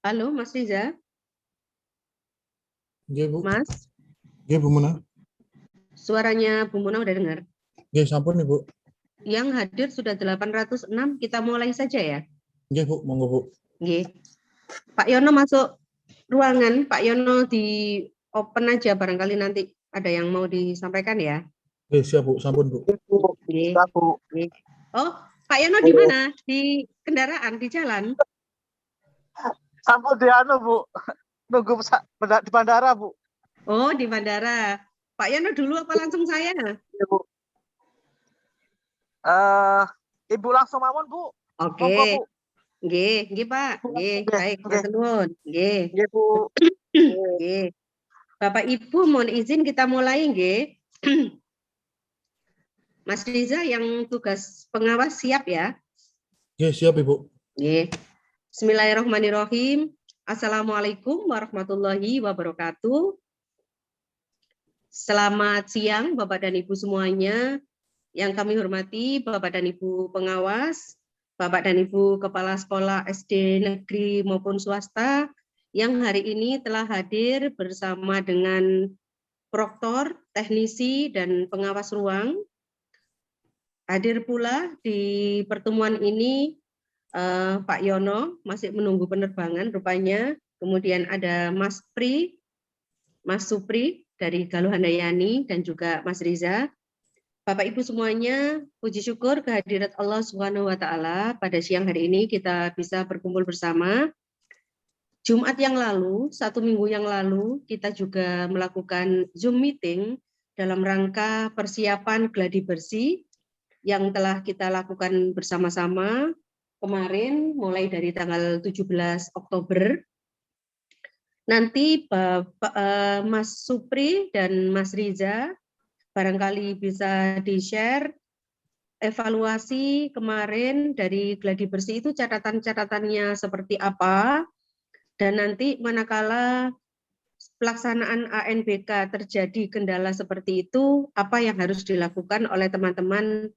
Halo, Mas Riza. Nggih, Bu. Mas, Nggih, Bu Muna. suaranya Bu Muna udah dengar. Nggih, sampun Ibu. Yang hadir sudah 806, kita mulai saja ya. Nggih, Bu, monggo, Bu. Nggih. Pak Yono masuk ruangan. Pak Yono di open aja, barangkali nanti ada yang mau disampaikan ya. Nggih, siap, Bu. Sampun, Bu. Ibu, Nggih. aku Nggih. Oh, Pak Yono di mana? Di kendaraan, di jalan? sampun di anu Bu, nunggu di bandara Bu. Oh, di bandara. Pak Yono dulu apa langsung saya? Ibu, eh Ibu langsung mawon Bu, Oke. monggo Bu. Nggih, nggih Pak. Nggih, Nggih, baik, nggih, matur nuwun. Nggih. nggih Bu. Nggih. Nggih. Bapak Ibu mohon izin kita mulai nggih. Mas Riza yang tugas pengawas siap ya? Nggih, siap, Ibu. Nggih. Bismillahirrahmanirrahim. Assalamualaikum warahmatullahi wabarakatuh. Selamat siang Bapak dan Ibu semuanya. Yang kami hormati Bapak dan Ibu pengawas, Bapak dan Ibu kepala sekolah SD negeri maupun swasta yang hari ini telah hadir bersama dengan proktor, teknisi, dan pengawas ruang. Hadir pula di pertemuan ini Pak Yono, masih menunggu penerbangan rupanya. Kemudian ada Mas Pri, Mas Supri dari Galuh Handayani, dan juga Mas Riza. Bapak Ibu semuanya, puji syukur kehadirat Allah Subhanahu wa taala pada siang hari ini kita bisa berkumpul bersama. Jumat yang lalu, 1 minggu yang lalu, kita juga melakukan Zoom meeting dalam rangka persiapan gladi bersih yang telah kita lakukan bersama-sama kemarin mulai dari tanggal 17 Oktober. Nanti Mas Supri dan Mas Riza barangkali bisa di-share evaluasi kemarin dari gladi bersih itu catatan-catatannya seperti apa, dan nanti manakala pelaksanaan ANBK terjadi kendala seperti itu, apa yang harus dilakukan oleh teman-teman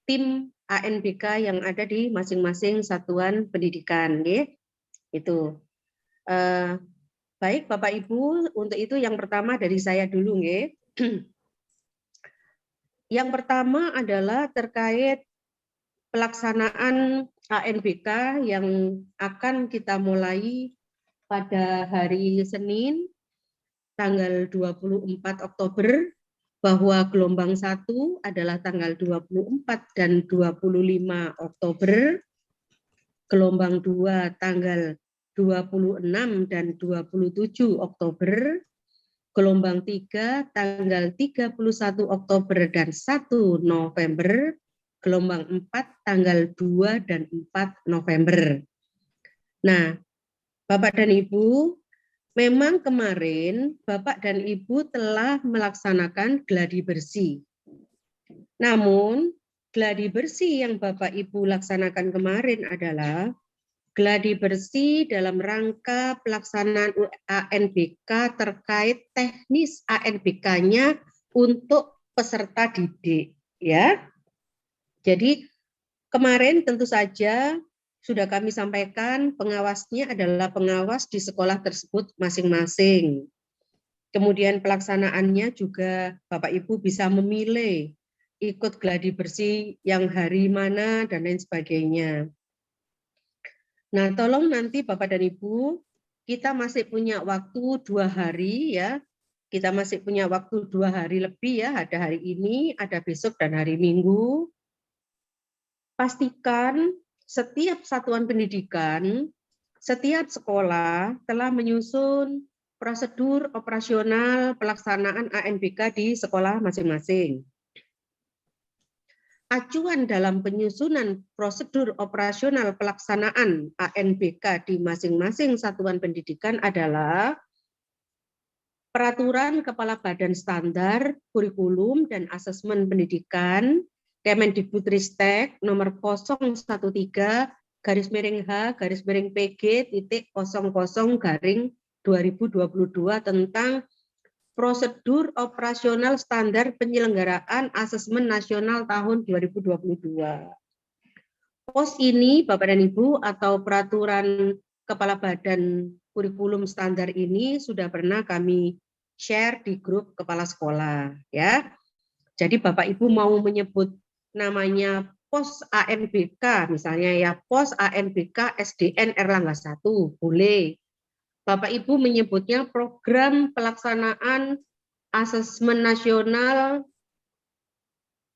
tim ANBK yang ada di masing-masing satuan pendidikan. Itu. Baik Bapak Ibu, untuk itu yang pertama dari saya dulu. Yang pertama adalah terkait pelaksanaan ANBK yang akan kita mulai pada hari Senin tanggal 24 Oktober, bahwa gelombang 1 adalah tanggal 24 dan 25 Oktober, gelombang 2 tanggal 26 dan 27 Oktober, gelombang 3 tanggal 31 Oktober dan 1 November, gelombang 4 tanggal 2 dan 4 November. Nah, Bapak dan Ibu, memang kemarin Bapak dan Ibu telah melaksanakan gladi bersih. Namun, gladi bersih yang Bapak Ibu laksanakan kemarin adalah gladi bersih dalam rangka pelaksanaan ANBK terkait teknis ANBK-nya untuk peserta didik, ya. Jadi kemarin tentu saja sudah kami sampaikan pengawasnya adalah pengawas di sekolah tersebut masing-masing. Kemudian pelaksanaannya juga Bapak Ibu bisa memilih ikut gladi bersih yang hari mana dan lain sebagainya. Nah, tolong nanti Bapak dan Ibu, kita masih punya waktu 2 hari ya. Kita masih punya waktu 2 hari lebih ya, ada hari ini, ada besok dan hari Minggu. Pastikan setiap satuan pendidikan, setiap sekolah telah menyusun prosedur operasional pelaksanaan ANBK di sekolah masing-masing. Acuan dalam penyusunan prosedur operasional pelaksanaan ANBK di masing-masing satuan pendidikan adalah Peraturan Kepala Badan Standar Kurikulum dan Asesmen Pendidikan Kemendikbudristek nomor 013-PG-00-2022 tentang prosedur operasional standar penyelenggaraan asesmen nasional tahun 2022. POS ini, Bapak dan Ibu, atau peraturan Kepala Badan Kurikulum Standar ini sudah pernah kami share di grup kepala sekolah, ya. Jadi Bapak Ibu mau menyebut namanya pos ANBK, misalnya ya pos ANBK SDN Erlangga 1, boleh. Bapak Ibu menyebutnya program pelaksanaan asesmen nasional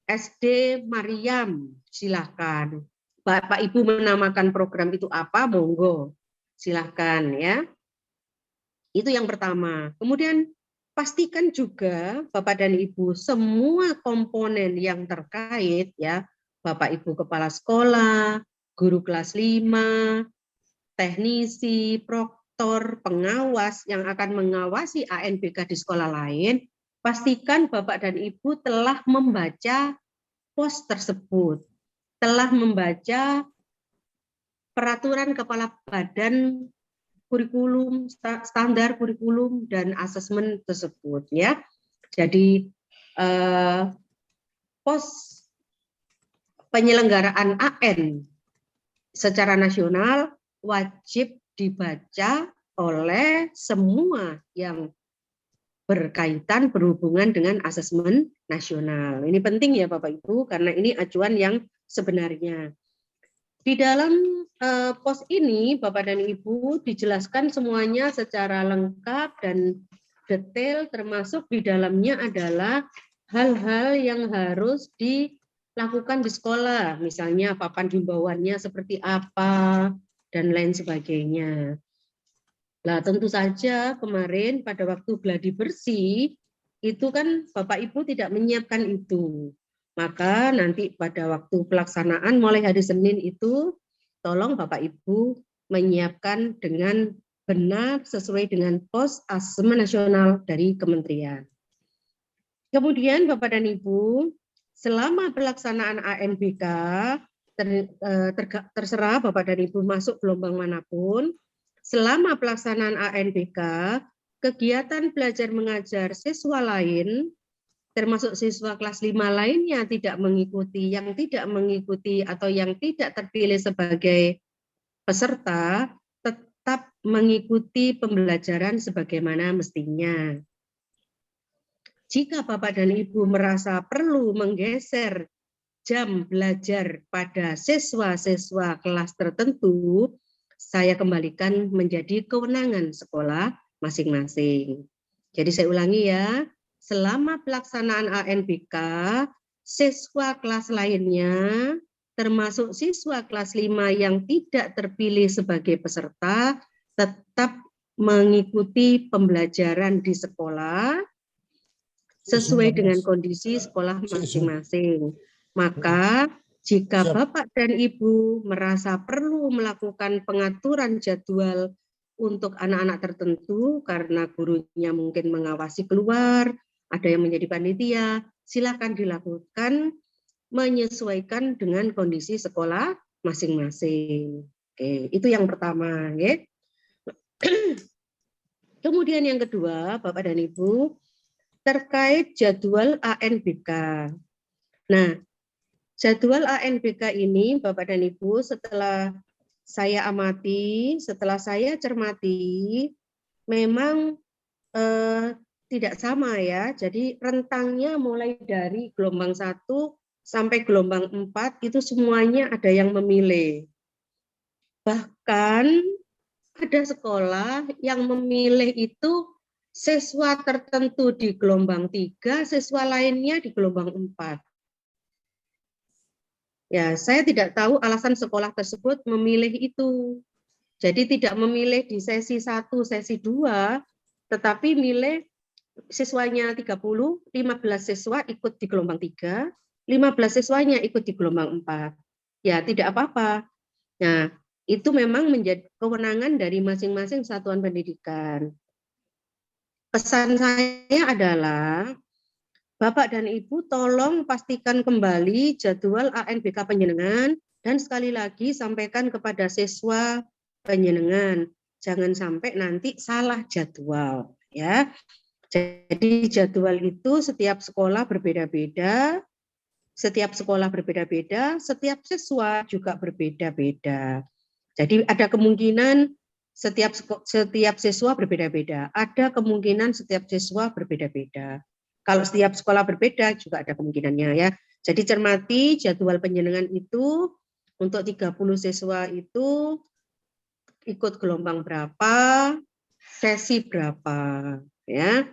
SD Mariam, silakan. Bapak Ibu menamakan program itu apa, monggo, silakan ya. Itu yang pertama. Kemudian pastikan juga Bapak dan Ibu semua komponen yang terkait ya, Bapak Ibu kepala sekolah, guru kelas 5, teknisi, proktor, pengawas yang akan mengawasi ANBK di sekolah lain, pastikan Bapak dan Ibu telah membaca pos tersebut, telah membaca peraturan kepala badan kurikulum, standar kurikulum dan asesmen tersebut ya. Jadi pos penyelenggaraan AN secara nasional wajib dibaca oleh semua yang berkaitan berhubungan dengan asesmen nasional. Ini penting ya Bapak Ibu karena ini acuan yang sebenarnya. Di dalam pos ini Bapak dan Ibu dijelaskan semuanya secara lengkap dan detail, termasuk di dalamnya adalah hal-hal yang harus dilakukan di sekolah, misalnya papan himbauannya seperti apa dan lain sebagainya. Nah, tentu saja kemarin pada waktu gladi bersih itu kan Bapak Ibu tidak menyiapkan itu. Maka nanti pada waktu pelaksanaan mulai hari Senin itu tolong Bapak Ibu menyiapkan dengan benar sesuai dengan pos asesmen nasional dari kementerian. Kemudian Bapak dan Ibu, selama pelaksanaan ANBK terserah Bapak dan Ibu masuk gelombang manapun, selama pelaksanaan ANBK, kegiatan belajar mengajar siswa lain termasuk siswa kelas 5 lainnya tidak mengikuti, yang tidak mengikuti atau yang tidak terpilih sebagai peserta tetap mengikuti pembelajaran sebagaimana mestinya. Jika Bapak dan Ibu merasa perlu menggeser jam belajar pada siswa-siswa kelas tertentu, saya kembalikan menjadi kewenangan sekolah masing-masing. Jadi saya ulangi ya, selama pelaksanaan ANBK, siswa kelas lainnya, termasuk siswa kelas 5 yang tidak terpilih sebagai peserta, tetap mengikuti pembelajaran di sekolah sesuai dengan kondisi sekolah masing-masing. Maka jika Bapak dan Ibu merasa perlu melakukan pengaturan jadwal untuk anak-anak tertentu karena gurunya mungkin mengawasi keluar, ada yang menjadi panitia, silakan dilakukan menyesuaikan dengan kondisi sekolah masing-masing. Oke, itu yang pertama, ya. Kemudian yang kedua, Bapak dan Ibu, terkait jadwal ANBK. Nah, jadwal ANBK ini Bapak dan Ibu setelah saya amati, setelah saya cermati, memang tidak sama ya. Jadi rentangnya mulai dari gelombang 1 sampai gelombang 4 itu semuanya ada yang memilih. Bahkan ada sekolah yang memilih itu siswa tertentu di gelombang 3, siswa lainnya di gelombang 4. Ya, saya tidak tahu alasan sekolah tersebut memilih itu. Jadi tidak memilih di sesi 1, sesi 2, tetapi milih siswanya 30, 15 siswa ikut di gelombang 3, 15 siswanya ikut di gelombang 4. Ya, tidak apa-apa. Nah, itu memang menjadi kewenangan dari masing-masing satuan pendidikan. Pesan saya adalah, Bapak dan Ibu tolong pastikan kembali jadwal ANBK penjenengan dan sekali lagi sampaikan kepada siswa penjenengan. Jangan sampai nanti salah jadwal ya. Jadi jadwal itu setiap sekolah berbeda-beda, setiap sekolah berbeda-beda, setiap siswa juga berbeda-beda. Jadi ada kemungkinan setiap siswa berbeda-beda. Ada kemungkinan setiap siswa berbeda-beda. Kalau setiap sekolah berbeda juga ada kemungkinannya ya. Jadi cermati jadwal penjenengan itu untuk 30 siswa itu ikut gelombang berapa, sesi berapa ya.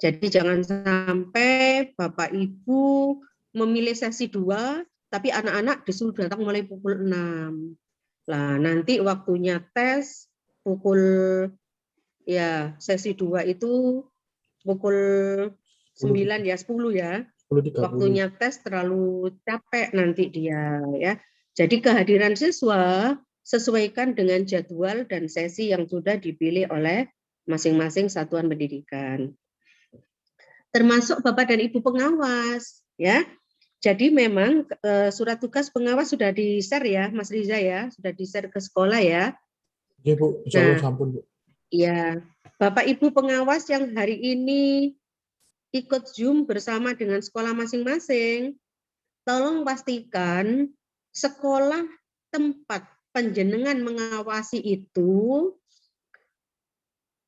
Jadi jangan sampai Bapak Ibu memilih sesi 2 tapi anak-anak disuruh datang mulai pukul 6. Nah, nanti waktunya tes pukul ya sesi 2 itu pukul 9 ya 10 ya. 10.30. Waktunya tes terlalu capek nanti dia ya. Jadi kehadiran siswa sesuaikan dengan jadwal dan sesi yang sudah dipilih oleh masing-masing satuan pendidikan. Termasuk Bapak dan Ibu pengawas ya. Jadi memang surat tugas pengawas sudah di-share ya Mas Riza ya, sudah di-share ke sekolah ya. Oke Bu, insya Allah sampun Bu. Ya, Bapak Ibu pengawas yang hari ini ikut Zoom bersama dengan sekolah masing-masing, tolong pastikan sekolah tempat penjenengan mengawasi itu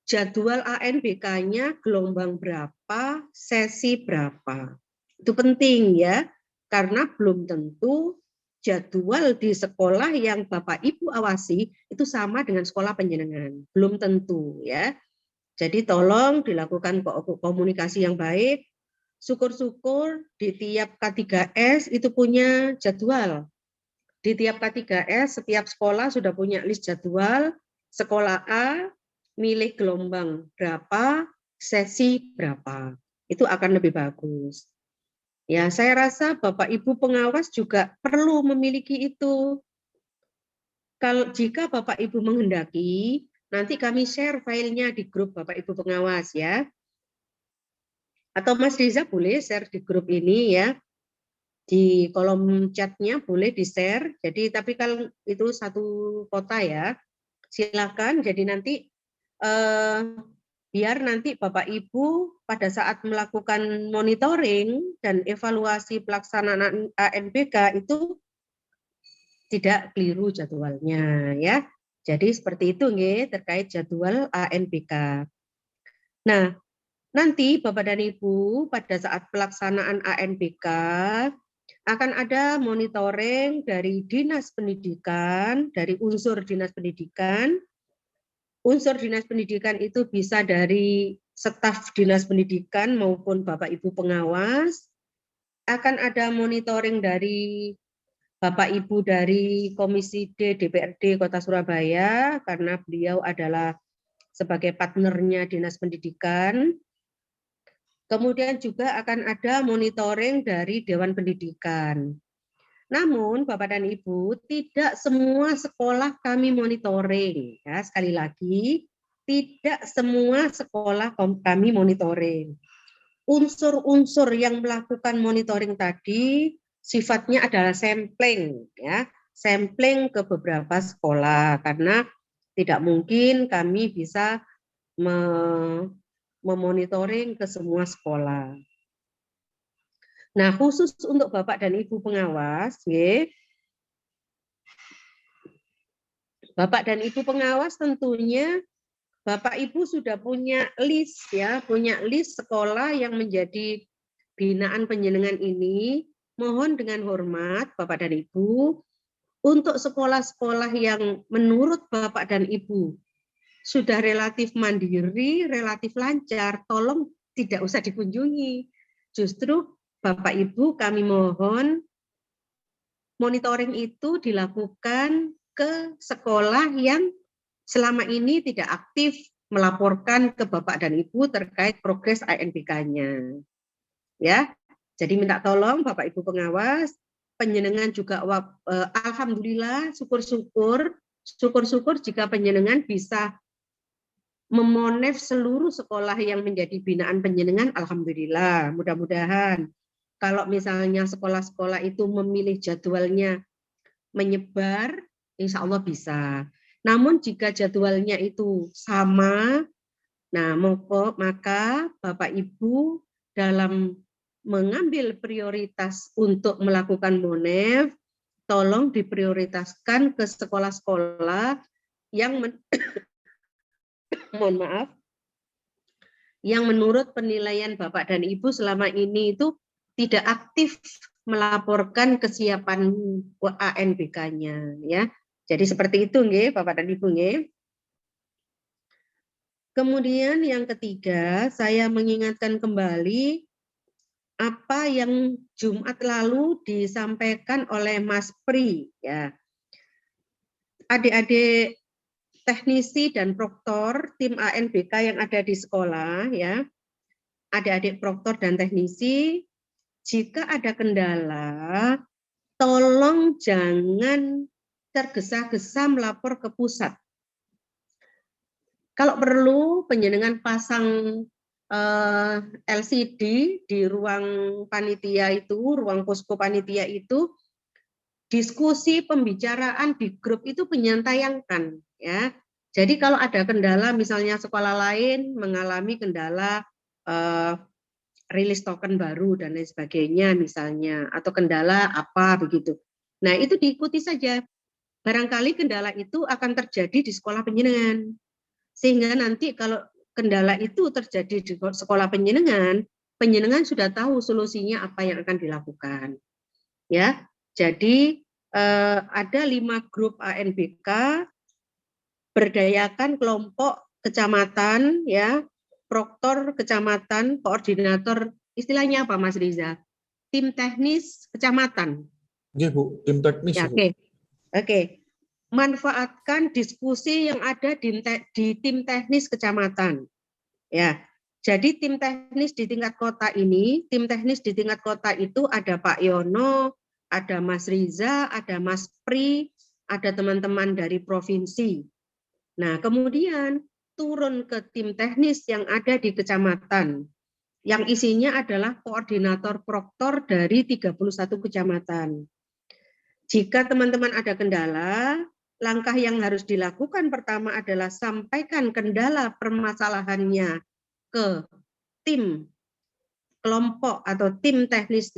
jadwal ANBK-nya gelombang berapa, sesi berapa. Itu penting ya, karena belum tentu jadwal di sekolah yang Bapak Ibu awasi itu sama dengan sekolah penjenengan. Belum tentu ya. Jadi tolong dilakukan komunikasi yang baik. Syukur-syukur di tiap K3S itu punya jadwal. Di tiap K3S setiap sekolah sudah punya list jadwal. Sekolah A milih gelombang berapa, sesi berapa. Itu akan lebih bagus. Ya, saya rasa Bapak Ibu pengawas juga perlu memiliki itu. Kalau jika Bapak Ibu menghendaki, nanti kami share filenya di grup Bapak Ibu pengawas ya. Atau Mas Riza boleh share di grup ini ya. Di kolom chatnya boleh di-share. Jadi tapi kalau itu satu kota ya, silakan. Jadi nanti biar nanti Bapak Ibu pada saat melakukan monitoring dan evaluasi pelaksanaan ANBK itu tidak keliru jadwalnya ya. Jadi seperti itu nggih terkait jadwal ANBK. Nah, nanti Bapak dan Ibu pada saat pelaksanaan ANBK akan ada monitoring dari Dinas Pendidikan, dari unsur Dinas Pendidikan. Unsur Dinas Pendidikan itu bisa dari staf Dinas Pendidikan maupun Bapak Ibu pengawas. Akan ada monitoring dari Bapak Ibu dari Komisi D DPRD Kota Surabaya karena beliau adalah sebagai partnernya Dinas Pendidikan. Kemudian juga akan ada monitoring dari Dewan Pendidikan. Namun Bapak dan Ibu, tidak semua sekolah kami monitoring. Ya, sekali lagi, tidak semua sekolah kami monitoring. Unsur-unsur yang melakukan monitoring tadi sifatnya adalah sampling, ya, sampling ke beberapa sekolah karena tidak mungkin kami bisa memonitoring ke semua sekolah. Nah, khusus untuk Bapak dan Ibu pengawas, ya, Bapak dan Ibu pengawas tentunya Bapak Ibu sudah punya list ya, punya list sekolah yang menjadi binaan penjenengan ini. Mohon dengan hormat Bapak dan Ibu, untuk sekolah-sekolah yang menurut Bapak dan Ibu sudah relatif mandiri, relatif lancar, tolong tidak usah dikunjungi. Justru Bapak Ibu kami mohon monitoring itu dilakukan ke sekolah yang selama ini tidak aktif melaporkan ke Bapak dan Ibu terkait progres ANBK-nya. Ya, jadi minta tolong Bapak Ibu pengawas, penjenengan juga alhamdulillah syukur-syukur jika penjenengan bisa memonef seluruh sekolah yang menjadi binaan penjenengan, alhamdulillah. Mudah-mudahan kalau misalnya sekolah-sekolah itu memilih jadwalnya menyebar, insya Allah bisa. Namun jika jadwalnya itu sama, nah maka Bapak Ibu dalam mengambil prioritas untuk melakukan monef, tolong diprioritaskan ke sekolah-sekolah yang mohon maaf, yang menurut penilaian Bapak dan Ibu selama ini itu tidak aktif melaporkan kesiapan ANBK-nya, ya. Jadi seperti itu nggih, Bapak dan Ibu nggih. Kemudian yang ketiga, saya mengingatkan kembali apa yang Jumat lalu disampaikan oleh Mas Pri, ya. Adik-adik teknisi dan proktor tim ANBK yang ada di sekolah, ya, adik-adik proktor dan teknisi, jika ada kendala, tolong jangan tergesa-gesa melapor ke pusat. Kalau perlu, penjenengan pasang LCD di ruang panitia itu, ruang posko panitia itu, diskusi pembicaraan di grup itu penyantayangkan, ya. Jadi kalau ada kendala, misalnya sekolah lain mengalami kendala rilis token baru dan lain sebagainya, misalnya, atau kendala apa begitu. Nah, itu diikuti saja. Barangkali kendala itu akan terjadi di sekolah penjenengan, sehingga nanti kalau kendala itu terjadi di sekolah penjenengan, penjenengan sudah tahu solusinya apa yang akan dilakukan, ya. Jadi ada 5 grup ANBK, berdayakan kelompok kecamatan, ya, proktor kecamatan, koordinator, istilahnya apa Mas Riza? Tim teknis kecamatan. Iya Bu, tim teknis Ya, Bu. Oke. Manfaatkan diskusi yang ada di tim teknis kecamatan. Ya. Jadi tim teknis di tingkat kota ini, tim teknis di tingkat kota itu ada Pak Yono, ada Mas Riza, ada Mas Pri, ada teman-teman dari provinsi. Nah, kemudian turun ke tim teknis yang ada di kecamatan, yang isinya adalah koordinator proktor dari 31 kecamatan. Jika teman-teman ada kendala, langkah yang harus dilakukan pertama adalah sampaikan kendala permasalahannya ke tim kelompok atau tim teknis,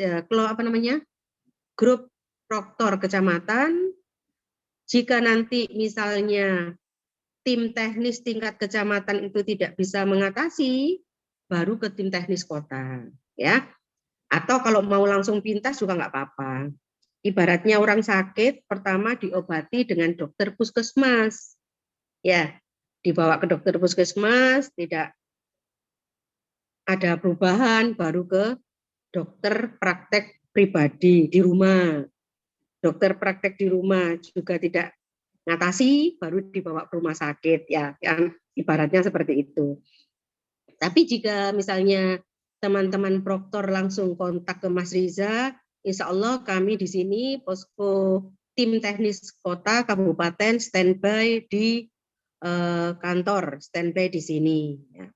grup proktor kecamatan. Jika nanti misalnya tim teknis tingkat kecamatan itu tidak bisa mengatasi, baru ke tim teknis kota, ya. Atau kalau mau langsung pintas juga nggak apa-apa. Ibaratnya orang sakit, pertama diobati dengan dokter puskesmas. Ya, dibawa ke dokter puskesmas, tidak ada perubahan, baru ke dokter praktek pribadi di rumah. Dokter praktek di rumah juga tidak ngatasi, baru dibawa ke rumah sakit, ya, yang ibaratnya seperti itu. Tapi jika misalnya teman-teman proktor langsung kontak ke Mas Riza, insya Allah kami di sini posko tim teknis kota kabupaten standby di kantor, standby di sini. Ya.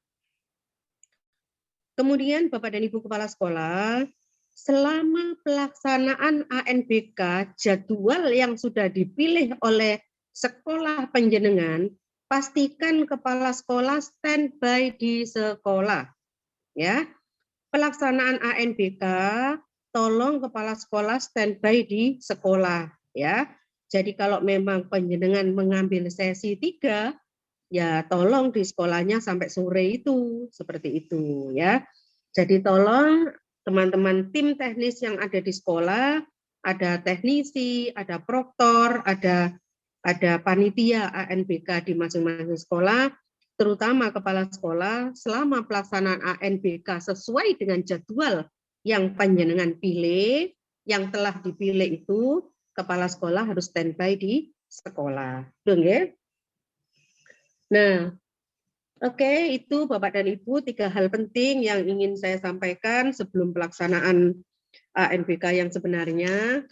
Kemudian Bapak dan Ibu Kepala Sekolah, selama pelaksanaan ANBK, jadwal yang sudah dipilih oleh sekolah penjenengan, pastikan kepala sekolah standby di sekolah. Ya, pelaksanaan ANBK, tolong kepala sekolah standby di sekolah, ya. Jadi kalau memang penjenengan mengambil sesi 3, ya tolong di sekolahnya sampai sore itu, seperti itu, ya. Jadi tolong teman-teman tim teknis yang ada di sekolah, ada teknisi, ada proktor, ada panitia ANBK di masing-masing sekolah, terutama kepala sekolah, selama pelaksanaan ANBK sesuai dengan jadwal yang panjenengan pilih, yang telah dipilih itu, kepala sekolah harus standby di sekolah. Oke? Nah, oke, itu Bapak dan Ibu 3 hal penting yang ingin saya sampaikan sebelum pelaksanaan ANBK yang sebenarnya.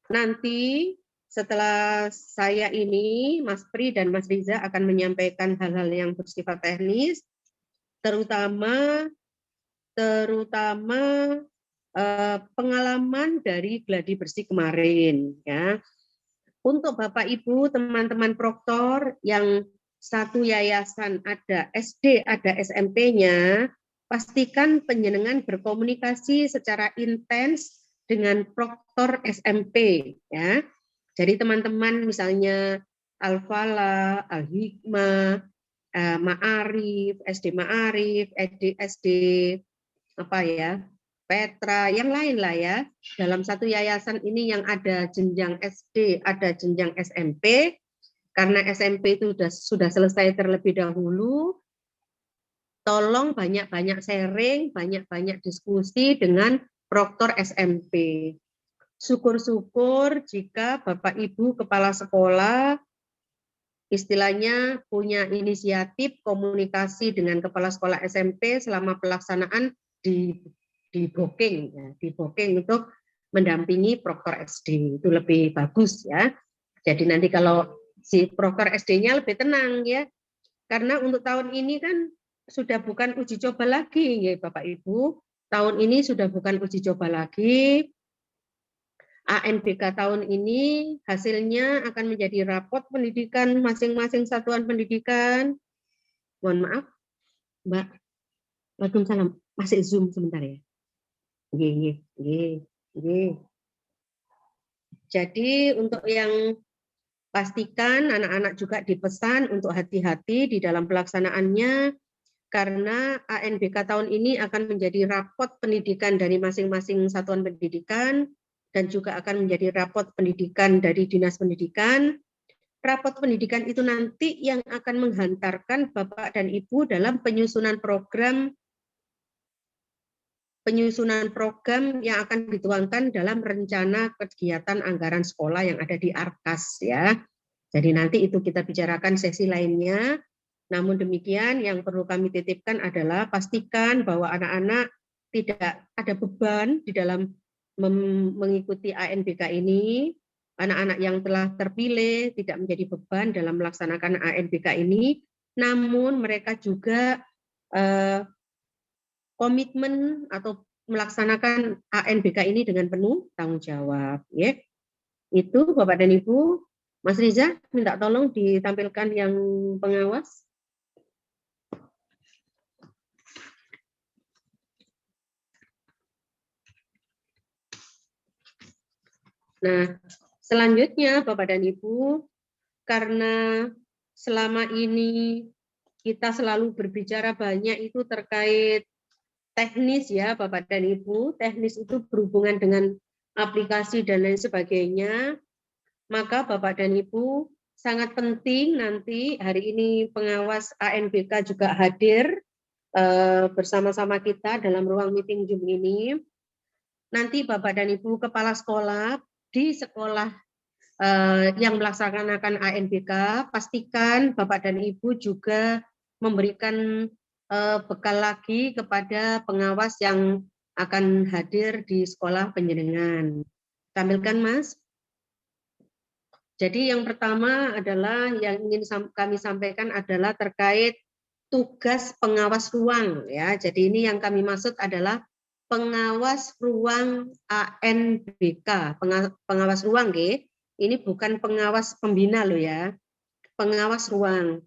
Nanti setelah saya ini, Mas Pri dan Mas Riza akan menyampaikan hal-hal yang bersifat teknis, terutama pengalaman dari gladi bersih kemarin, ya. Untuk Bapak Ibu, teman-teman proktor yang satu yayasan ada SD, ada SMP-nya, pastikan penjenengan berkomunikasi secara intens dengan proktor SMP, ya. Jadi teman-teman misalnya Al-Falah, Al-Hikmah, Ma'arif, SD Ma'arif, SD apa ya, Petra, yang lain lah ya. Dalam satu yayasan ini yang ada jenjang SD, ada jenjang SMP. Karena SMP itu sudah selesai terlebih dahulu, tolong banyak-banyak sharing, banyak-banyak diskusi dengan proktor SMP. Syukur-syukur jika Bapak Ibu Kepala Sekolah istilahnya punya inisiatif komunikasi dengan Kepala Sekolah SMP selama pelaksanaan di booking, ya, di booking untuk mendampingi proktor SD. Itu lebih bagus ya. Jadi nanti kalau si proktor SD-nya lebih tenang ya. Karena untuk tahun ini kan sudah bukan uji coba lagi ya Bapak Ibu. Tahun ini sudah bukan uji coba lagi. ANBK tahun ini hasilnya akan menjadi rapot pendidikan masing-masing satuan pendidikan. Mohon maaf, Mbak. Waalaikumsalam. Masih Zoom sebentar ya. Jadi untuk yang pastikan anak-anak juga dipesan untuk hati-hati di dalam pelaksanaannya karena ANBK tahun ini akan menjadi rapot pendidikan dari masing-masing satuan pendidikan dan juga akan menjadi rapot pendidikan dari Dinas Pendidikan. Rapot pendidikan itu nanti yang akan menghantarkan Bapak dan Ibu dalam penyusunan program yang akan dituangkan dalam rencana kegiatan anggaran sekolah yang ada di Arkas ya. Jadi nanti itu kita bicarakan sesi lainnya. Namun demikian yang perlu kami titipkan adalah pastikan bahwa anak-anak tidak ada beban di dalam mengikuti ANBK ini. Anak-anak yang telah terpilih tidak menjadi beban dalam melaksanakan ANBK ini. Namun mereka juga komitmen atau melaksanakan ANBK ini dengan penuh tanggung jawab. Ya. Itu Bapak dan Ibu. Mas Riza, minta tolong ditampilkan yang pengawas. Nah, selanjutnya Bapak dan Ibu, karena selama ini kita selalu berbicara banyak itu terkait teknis ya Bapak dan Ibu, teknis itu berhubungan dengan aplikasi dan lain sebagainya, maka Bapak dan Ibu sangat penting nanti hari ini pengawas ANBK juga hadir bersama-sama kita dalam ruang meeting Zoom ini. Nanti Bapak dan Ibu Kepala Sekolah di sekolah yang melaksanakan ANBK, pastikan Bapak dan Ibu juga memberikan bekal lagi kepada pengawas yang akan hadir di sekolah penjenengan. Tampilkan Mas. Jadi yang pertama adalah yang ingin kami sampaikan adalah terkait tugas pengawas ruang ya. Jadi ini yang kami maksud adalah pengawas ruang ANBK, pengawas ruang ini bukan pengawas pembina loh ya, pengawas ruang.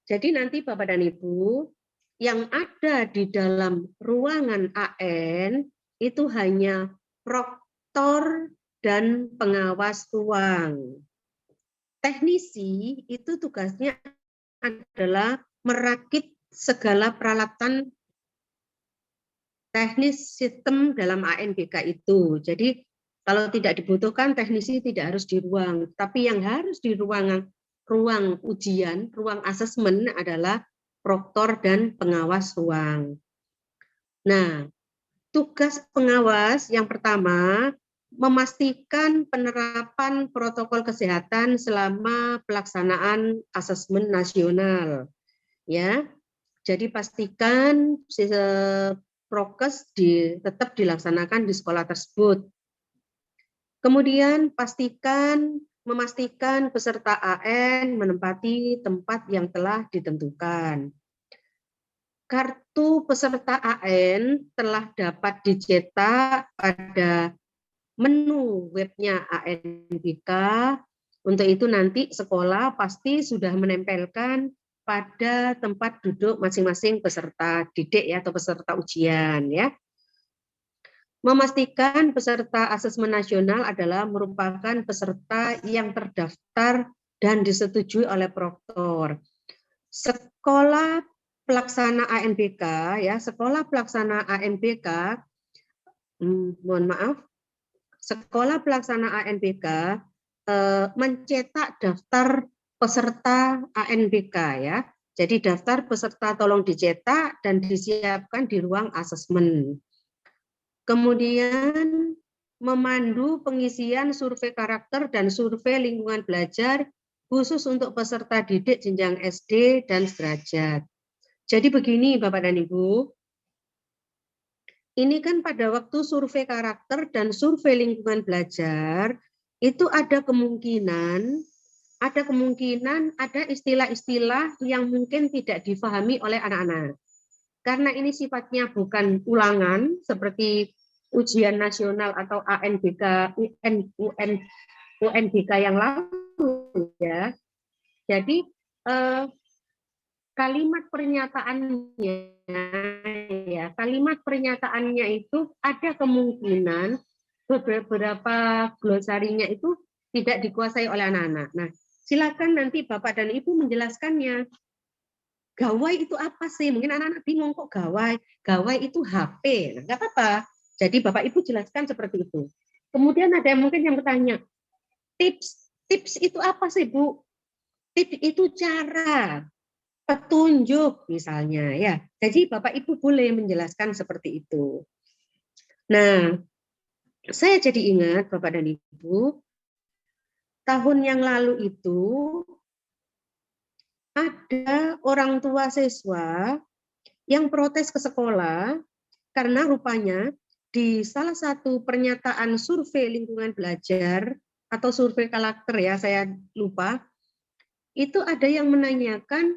Jadi nanti Bapak dan Ibu yang ada di dalam ruangan AN itu hanya proktor dan pengawas ruang. Teknisi itu tugasnya adalah merakit segala peralatan teknis sistem dalam ANBK itu. Jadi kalau tidak dibutuhkan teknisi tidak harus di ruang, tapi yang harus di ruang ujian, ruang asesmen adalah proktor dan pengawas ruang. Nah, tugas pengawas yang pertama memastikan penerapan protokol kesehatan selama pelaksanaan asesmen nasional. Ya. Jadi pastikan prokes tetap dilaksanakan di sekolah tersebut. Kemudian memastikan peserta AN menempati tempat yang telah ditentukan. Kartu peserta AN telah dapat dicetak pada menu webnya ANBK. Untuk itu nanti sekolah pasti sudah menempelkan pada tempat duduk masing-masing peserta didik ya, atau peserta ujian ya. Memastikan peserta asesmen nasional adalah merupakan peserta yang terdaftar dan disetujui oleh proktor. Sekolah pelaksana ANBK ya, sekolah pelaksana ANBK, mohon maaf, sekolah pelaksana ANBK mencetak daftar peserta ANBK ya. Jadi daftar peserta tolong dicetak dan disiapkan di ruang asesmen. Kemudian memandu pengisian survei karakter dan survei lingkungan belajar khusus untuk peserta didik jenjang SD dan sederajat. Jadi begini Bapak dan Ibu, ini kan pada waktu survei karakter dan survei lingkungan belajar, itu ada kemungkinan ada istilah-istilah yang mungkin tidak difahami oleh anak-anak. Karena ini sifatnya bukan ulangan seperti ujian nasional atau ANBK, UNBK yang lalu ya. Jadi kalimat pernyataannya itu ada kemungkinan beberapa glosarinya itu tidak dikuasai oleh anak-anak. Nah, silakan nanti Bapak dan Ibu menjelaskannya. Gawai itu apa sih? Mungkin anak-anak bingung kok gawai. Gawai itu HP. Nah, nggak apa-apa. Jadi Bapak Ibu jelaskan seperti itu. Kemudian ada yang mungkin yang bertanya, tips itu apa sih Bu? Tips itu cara, petunjuk misalnya ya. Jadi Bapak Ibu boleh menjelaskan seperti itu. Nah, saya jadi ingat Bapak dan Ibu, tahun yang lalu itu ada orang tua siswa yang protes ke sekolah karena rupanya di salah satu pernyataan survei lingkungan belajar atau survei karakter ya, saya lupa, itu ada yang menanyakan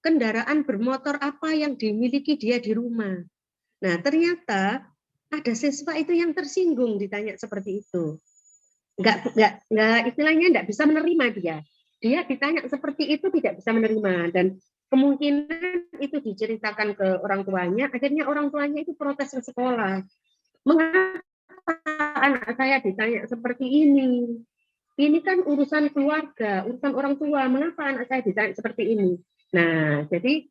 kendaraan bermotor apa yang dimiliki dia di rumah. Nah, ternyata ada siswa itu yang tersinggung ditanya seperti itu. Nggak istilahnya nggak bisa menerima dia. Dia ditanya seperti itu tidak bisa menerima dan kemungkinan itu diceritakan ke orang tuanya, akhirnya orang tuanya itu protes ke sekolah. Mengapa anak saya ditanya seperti ini? Ini kan urusan keluarga, urusan orang tua. Mengapa anak saya ditanya seperti ini? Nah, jadi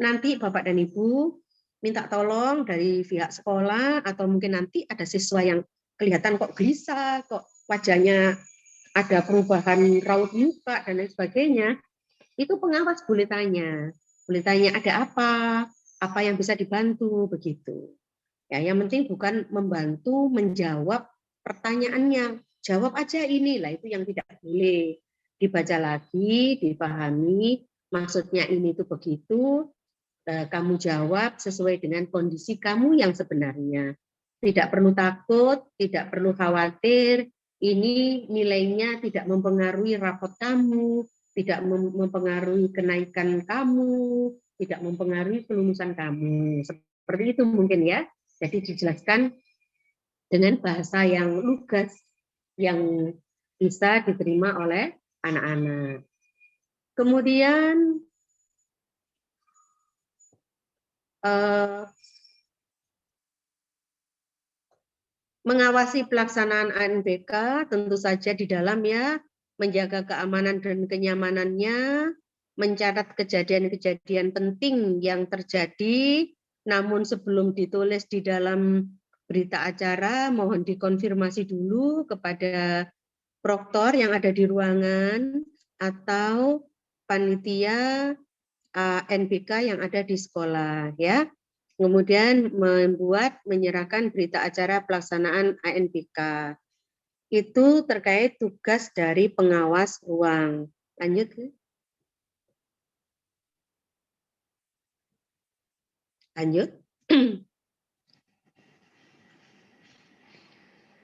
nanti Bapak dan Ibu minta tolong dari pihak sekolah atau mungkin nanti ada siswa yang kelihatan kok gelisah, kok wajahnya ada perubahan raut muka dan lain sebagainya, itu pengawas boleh tanya ada apa yang bisa dibantu begitu. Ya, yang penting bukan membantu menjawab pertanyaannya, jawab aja inilah itu yang tidak boleh. Dibaca lagi, dipahami, maksudnya ini tuh begitu, kamu jawab sesuai dengan kondisi kamu yang sebenarnya. Tidak perlu takut, tidak perlu khawatir, ini nilainya tidak mempengaruhi rapot kamu, tidak mempengaruhi kenaikan kamu, tidak mempengaruhi kelulusan kamu. Seperti itu mungkin ya. Jadi dijelaskan dengan bahasa yang lugas, yang bisa diterima oleh anak-anak. Kemudian mengawasi pelaksanaan ANBK tentu saja di dalam ya, menjaga keamanan dan kenyamanannya, mencatat kejadian-kejadian penting yang terjadi, namun sebelum ditulis di dalam berita acara, mohon dikonfirmasi dulu kepada proktor yang ada di ruangan atau panitia ANBK yang ada di sekolah ya. Kemudian menyerahkan berita acara pelaksanaan ANBK. Itu terkait tugas dari pengawas ruang. Lanjut. Lanjut.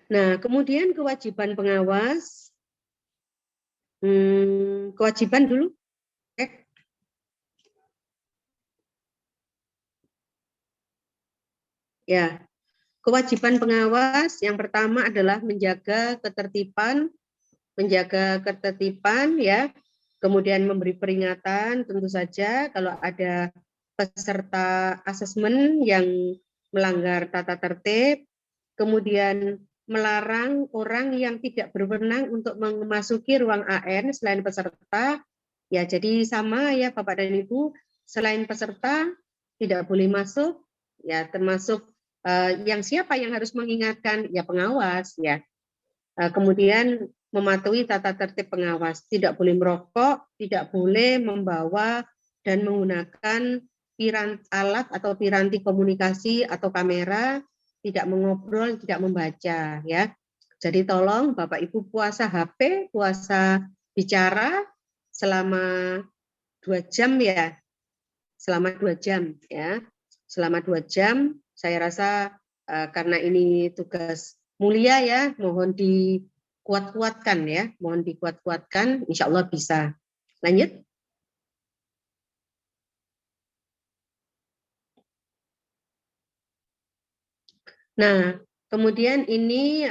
Nah, kemudian kewajiban pengawas. Kewajiban dulu. Ya, kewajiban pengawas yang pertama adalah menjaga ketertiban ya, kemudian memberi peringatan tentu saja kalau ada peserta asesmen yang melanggar tata tertib, kemudian melarang orang yang tidak berwenang untuk memasuki ruang AN selain peserta. Ya, jadi sama ya Bapak dan Ibu, selain peserta tidak boleh masuk, ya termasuk yang siapa yang harus mengingatkan, ya pengawas ya. Kemudian mematuhi tata tertib pengawas, tidak boleh merokok, tidak boleh membawa dan menggunakan alat atau piranti komunikasi atau kamera, tidak mengobrol, tidak membaca ya. Jadi tolong Bapak Ibu puasa HP, puasa bicara selama 2 jam ya. Selama 2 jam ya. Selama 2 jam saya rasa karena ini tugas mulia ya, mohon dikuat-kuatkan ya, mohon dikuat-kuatkan, insya Allah bisa. Lanjut. Nah, kemudian ini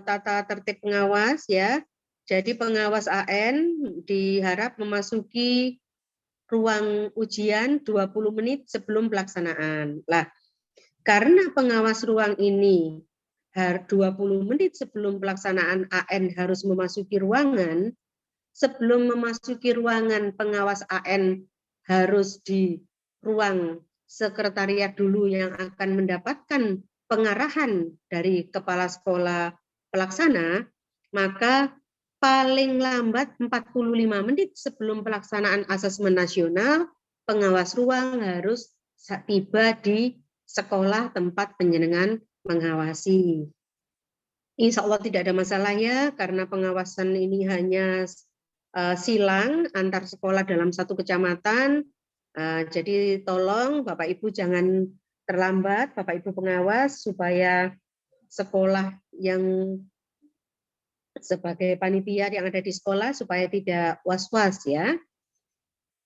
tata tertib pengawas ya. Jadi pengawas AN diharap memasuki ruang ujian 20 menit sebelum pelaksanaan. Lah, karena pengawas ruang ini 20 menit sebelum pelaksanaan AN harus memasuki ruangan, sebelum memasuki ruangan pengawas AN harus di ruang sekretariat dulu yang akan mendapatkan pengarahan dari kepala sekolah pelaksana, maka paling lambat 45 menit sebelum pelaksanaan asesmen nasional, pengawas ruang harus tiba di sekolah tempat penjenengan mengawasi. Insya Allah tidak ada masalah ya, karena pengawasan ini hanya silang antar sekolah dalam satu kecamatan. Jadi tolong Bapak Ibu jangan terlambat, Bapak Ibu pengawas, supaya sekolah yang sebagai panitia yang ada di sekolah supaya tidak was-was ya.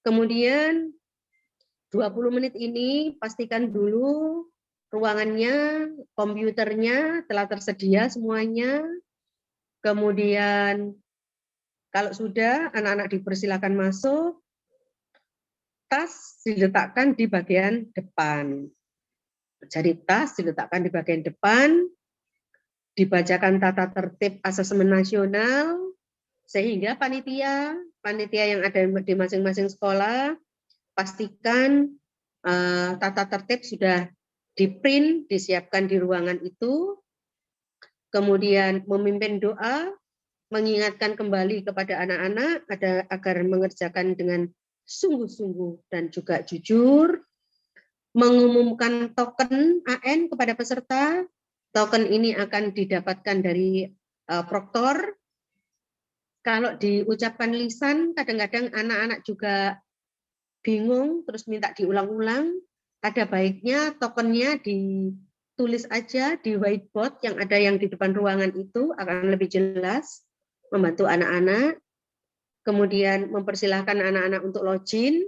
Kemudian 20 menit ini pastikan dulu ruangannya, komputernya telah tersedia semuanya. Kemudian kalau sudah anak-anak dipersilakan masuk, tas diletakkan di bagian depan. Jadi tas diletakkan di bagian depan, dibacakan tata tertib asesmen nasional, sehingga panitia yang ada di masing-masing sekolah pastikan tata tertib sudah di-print, disiapkan di ruangan itu, kemudian memimpin doa, mengingatkan kembali kepada anak-anak agar mengerjakan dengan sungguh-sungguh dan juga jujur, mengumumkan token AN kepada peserta. Token ini akan didapatkan dari proktor. Kalau diucapkan lisan, kadang-kadang anak-anak juga bingung, terus minta diulang-ulang. Ada baiknya tokennya ditulis aja di whiteboard yang ada yang di depan ruangan itu, akan lebih jelas, membantu anak-anak. Kemudian mempersilahkan anak-anak untuk login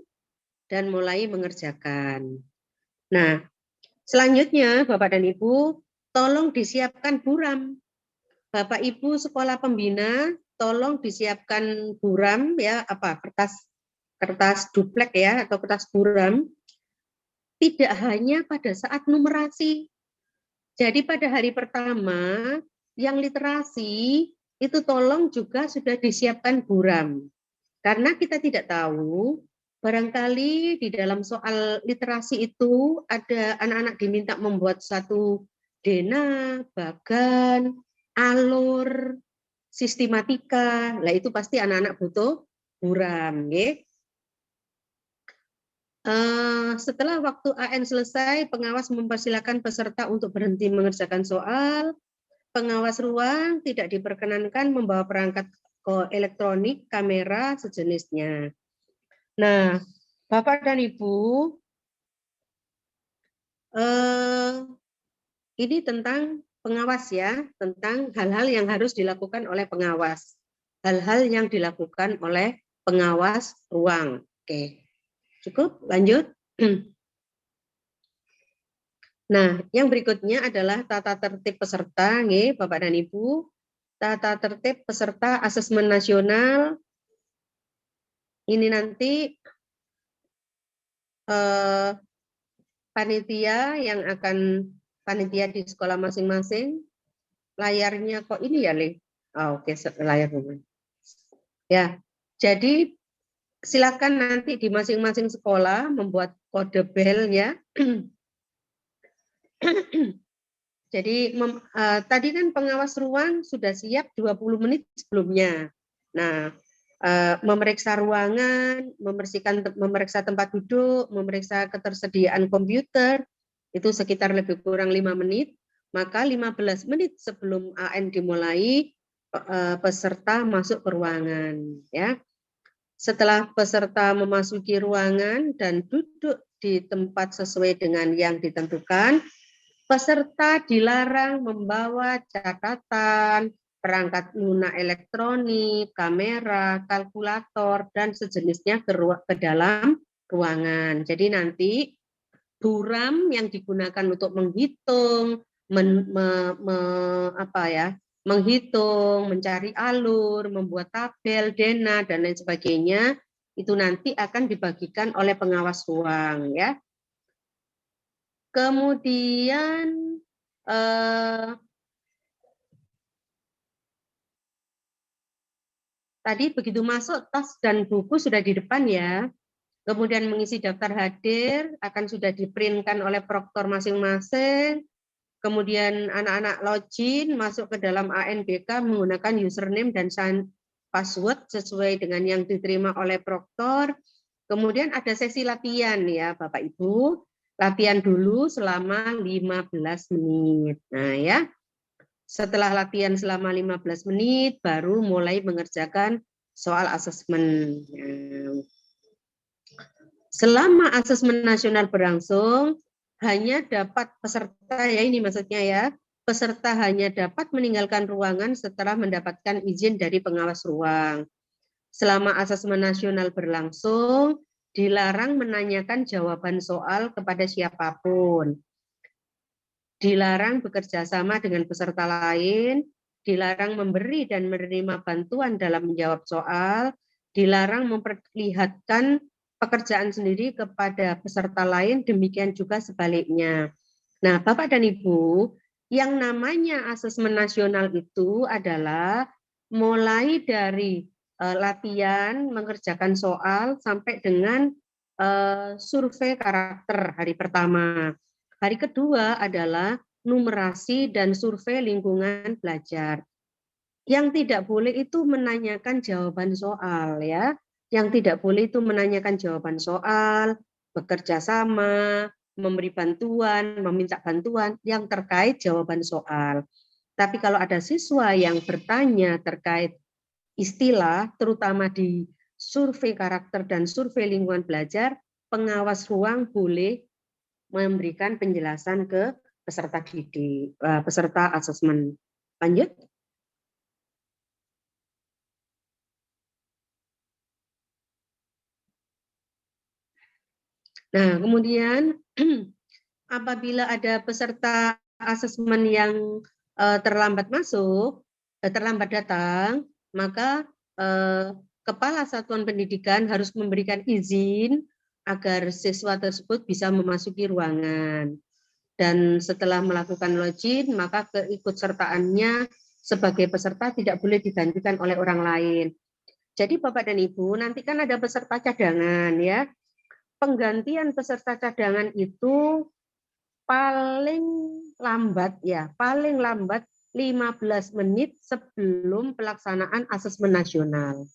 dan mulai mengerjakan. Nah, selanjutnya Bapak dan Ibu, tolong disiapkan buram. Bapak Ibu sekolah pembina, tolong disiapkan buram ya, kertas duplek ya atau kertas buram. Tidak hanya pada saat numerasi. Jadi pada hari pertama yang literasi itu tolong juga sudah disiapkan buram. Karena kita tidak tahu, barangkali di dalam soal literasi itu ada anak-anak diminta membuat satu dena, bagan, alur, sistematika. Nah itu pasti anak-anak butuh buram. Ya. Setelah waktu AN selesai, pengawas mempersilakan peserta untuk berhenti mengerjakan soal. Pengawas ruang tidak diperkenankan membawa perangkat elektronik, kamera, sejenisnya. Nah, Bapak dan Ibu, ini tentang pengawas ya, tentang hal-hal yang harus dilakukan oleh pengawas. Hal-hal yang dilakukan oleh pengawas ruang. Oke, cukup, lanjut. Nah, yang berikutnya adalah tata tertib peserta, nih, Bapak dan Ibu. Tata tertib peserta asesmen nasional. Ini nanti panitia di sekolah masing-masing layarnya kok ini ya, Le? Oke, layar dulu. Ya, jadi silakan nanti di masing-masing sekolah membuat kode bel ya. Jadi tadi kan pengawas ruang sudah siap 20 menit sebelumnya. Nah, memeriksa ruangan, memeriksa tempat duduk, memeriksa ketersediaan komputer, itu sekitar lebih kurang 5 menit. Maka 15 menit sebelum AN dimulai, peserta masuk ke ruangan. Ya. Setelah peserta memasuki ruangan dan duduk di tempat sesuai dengan yang ditentukan, peserta dilarang membawa catatan, perangkat lunak elektronik, kamera, kalkulator, dan sejenisnya ke dalam ruangan. Jadi nanti buram yang digunakan untuk menghitung, menghitung, mencari alur, membuat tabel, dena, dan lain sebagainya, itu nanti akan dibagikan oleh pengawas ruang, ya. Kemudian tadi begitu masuk, tas dan buku sudah di depan ya. Kemudian mengisi daftar hadir akan sudah diprintkan oleh proktor masing-masing. Kemudian anak-anak login masuk ke dalam ANBK menggunakan username dan password sesuai dengan yang diterima oleh proktor. Kemudian ada sesi latihan ya Bapak Ibu. Latihan dulu selama 15 menit. Nah ya, setelah latihan selama 15 menit baru mulai mengerjakan soal asesmen. Selama asesmen nasional berlangsung, hanya dapat peserta, ya ini maksudnya ya, peserta hanya dapat meninggalkan ruangan setelah mendapatkan izin dari pengawas ruang. Selama asesmen nasional berlangsung, dilarang menanyakan jawaban soal kepada siapapun. Dilarang bekerja sama dengan peserta lain, dilarang memberi dan menerima bantuan dalam menjawab soal, dilarang memperlihatkan pekerjaan sendiri kepada peserta lain, demikian juga sebaliknya. Nah, Bapak dan Ibu, yang namanya asesmen nasional itu adalah mulai dari latihan, mengerjakan soal, sampai dengan survei karakter hari pertama. Hari kedua adalah numerasi dan survei lingkungan belajar. Yang tidak boleh itu menanyakan jawaban soal ya. Yang tidak boleh itu menanyakan jawaban soal, bekerja sama, memberi bantuan, meminta bantuan yang terkait jawaban soal. Tapi kalau ada siswa yang bertanya terkait istilah, terutama di survei karakter dan survei lingkungan belajar, pengawas ruang boleh memberikan penjelasan ke peserta didik, peserta asesmen. Lanjut. Nah, kemudian apabila ada peserta asesmen yang terlambat masuk, terlambat datang, maka Kepala Satuan Pendidikan harus memberikan izin agar siswa tersebut bisa memasuki ruangan. Dan setelah melakukan login, maka keikutsertaannya sebagai peserta tidak boleh digantikan oleh orang lain. Jadi Bapak dan Ibu, nanti kan ada peserta cadangan ya. Penggantian peserta cadangan itu paling lambat 15 menit sebelum pelaksanaan asesmen nasional.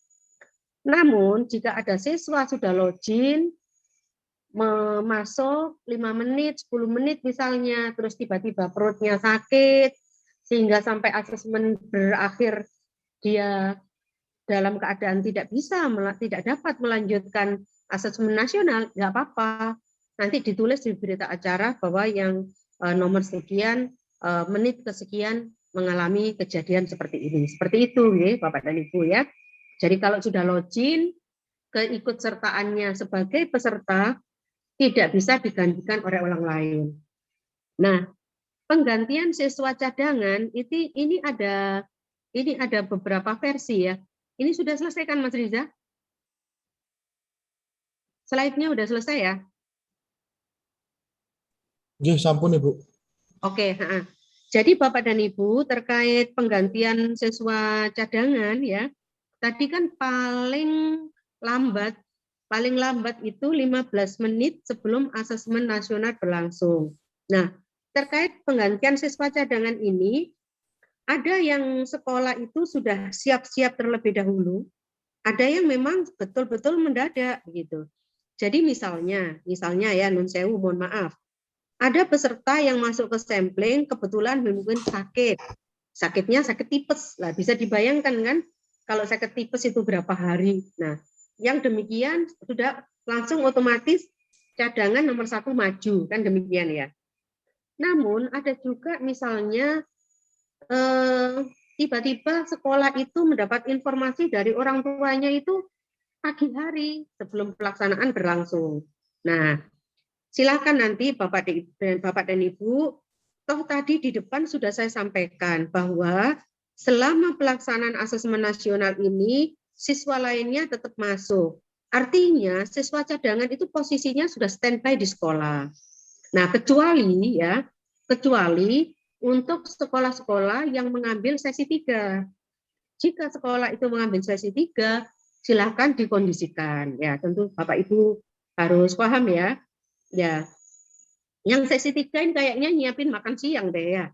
Namun jika ada siswa sudah login, masuk 5 menit, 10 menit misalnya, terus tiba-tiba perutnya sakit, sehingga sampai asesmen berakhir dia dalam keadaan tidak dapat melanjutkan asesmen nasional, nggak apa-apa. Nanti ditulis di berita acara bahwa yang nomor sekian, menit kesekian mengalami kejadian seperti ini. Seperti itu, ya, Bapak dan Ibu ya. Jadi kalau sudah login, keikutsertaannya sebagai peserta tidak bisa digantikan oleh orang lain. Nah, penggantian siswa cadangan ini ada beberapa versi ya. Ini sudah selesai kan Mas Riza? Slide-nya udah selesai ya? Nggih, sampun Ibu. Oke, Jadi Bapak dan Ibu terkait penggantian siswa cadangan ya, tadi kan paling lambat itu 15 menit sebelum asesmen nasional berlangsung. Nah, terkait penggantian siswa cadangan ini, ada yang sekolah itu sudah siap-siap terlebih dahulu, ada yang memang betul-betul mendadak gitu. Jadi misalnya ya nun sewu, mohon maaf, ada peserta yang masuk ke sampling kebetulan mungkin sakitnya sakit tipes lah, bisa dibayangkan kan kalau sakit tipes itu berapa hari. Nah, yang demikian sudah langsung otomatis cadangan nomor 1 maju kan demikian ya. Namun ada juga misalnya tiba-tiba sekolah itu mendapat informasi dari orang tuanya itu pagi hari sebelum pelaksanaan berlangsung. Nah, silakan nanti Bapak dan Ibu, toh tadi di depan sudah saya sampaikan bahwa selama pelaksanaan asesmen nasional ini, siswa lainnya tetap masuk. Artinya siswa cadangan itu posisinya sudah standby di sekolah. Nah, kecuali untuk sekolah-sekolah yang mengambil sesi 3. Jika sekolah itu mengambil sesi 3, silakan dikondisikan. Ya, tentu Bapak Ibu harus paham ya. Ya, yang sesi 3 ini kayaknya nyiapin makan siang deh ya.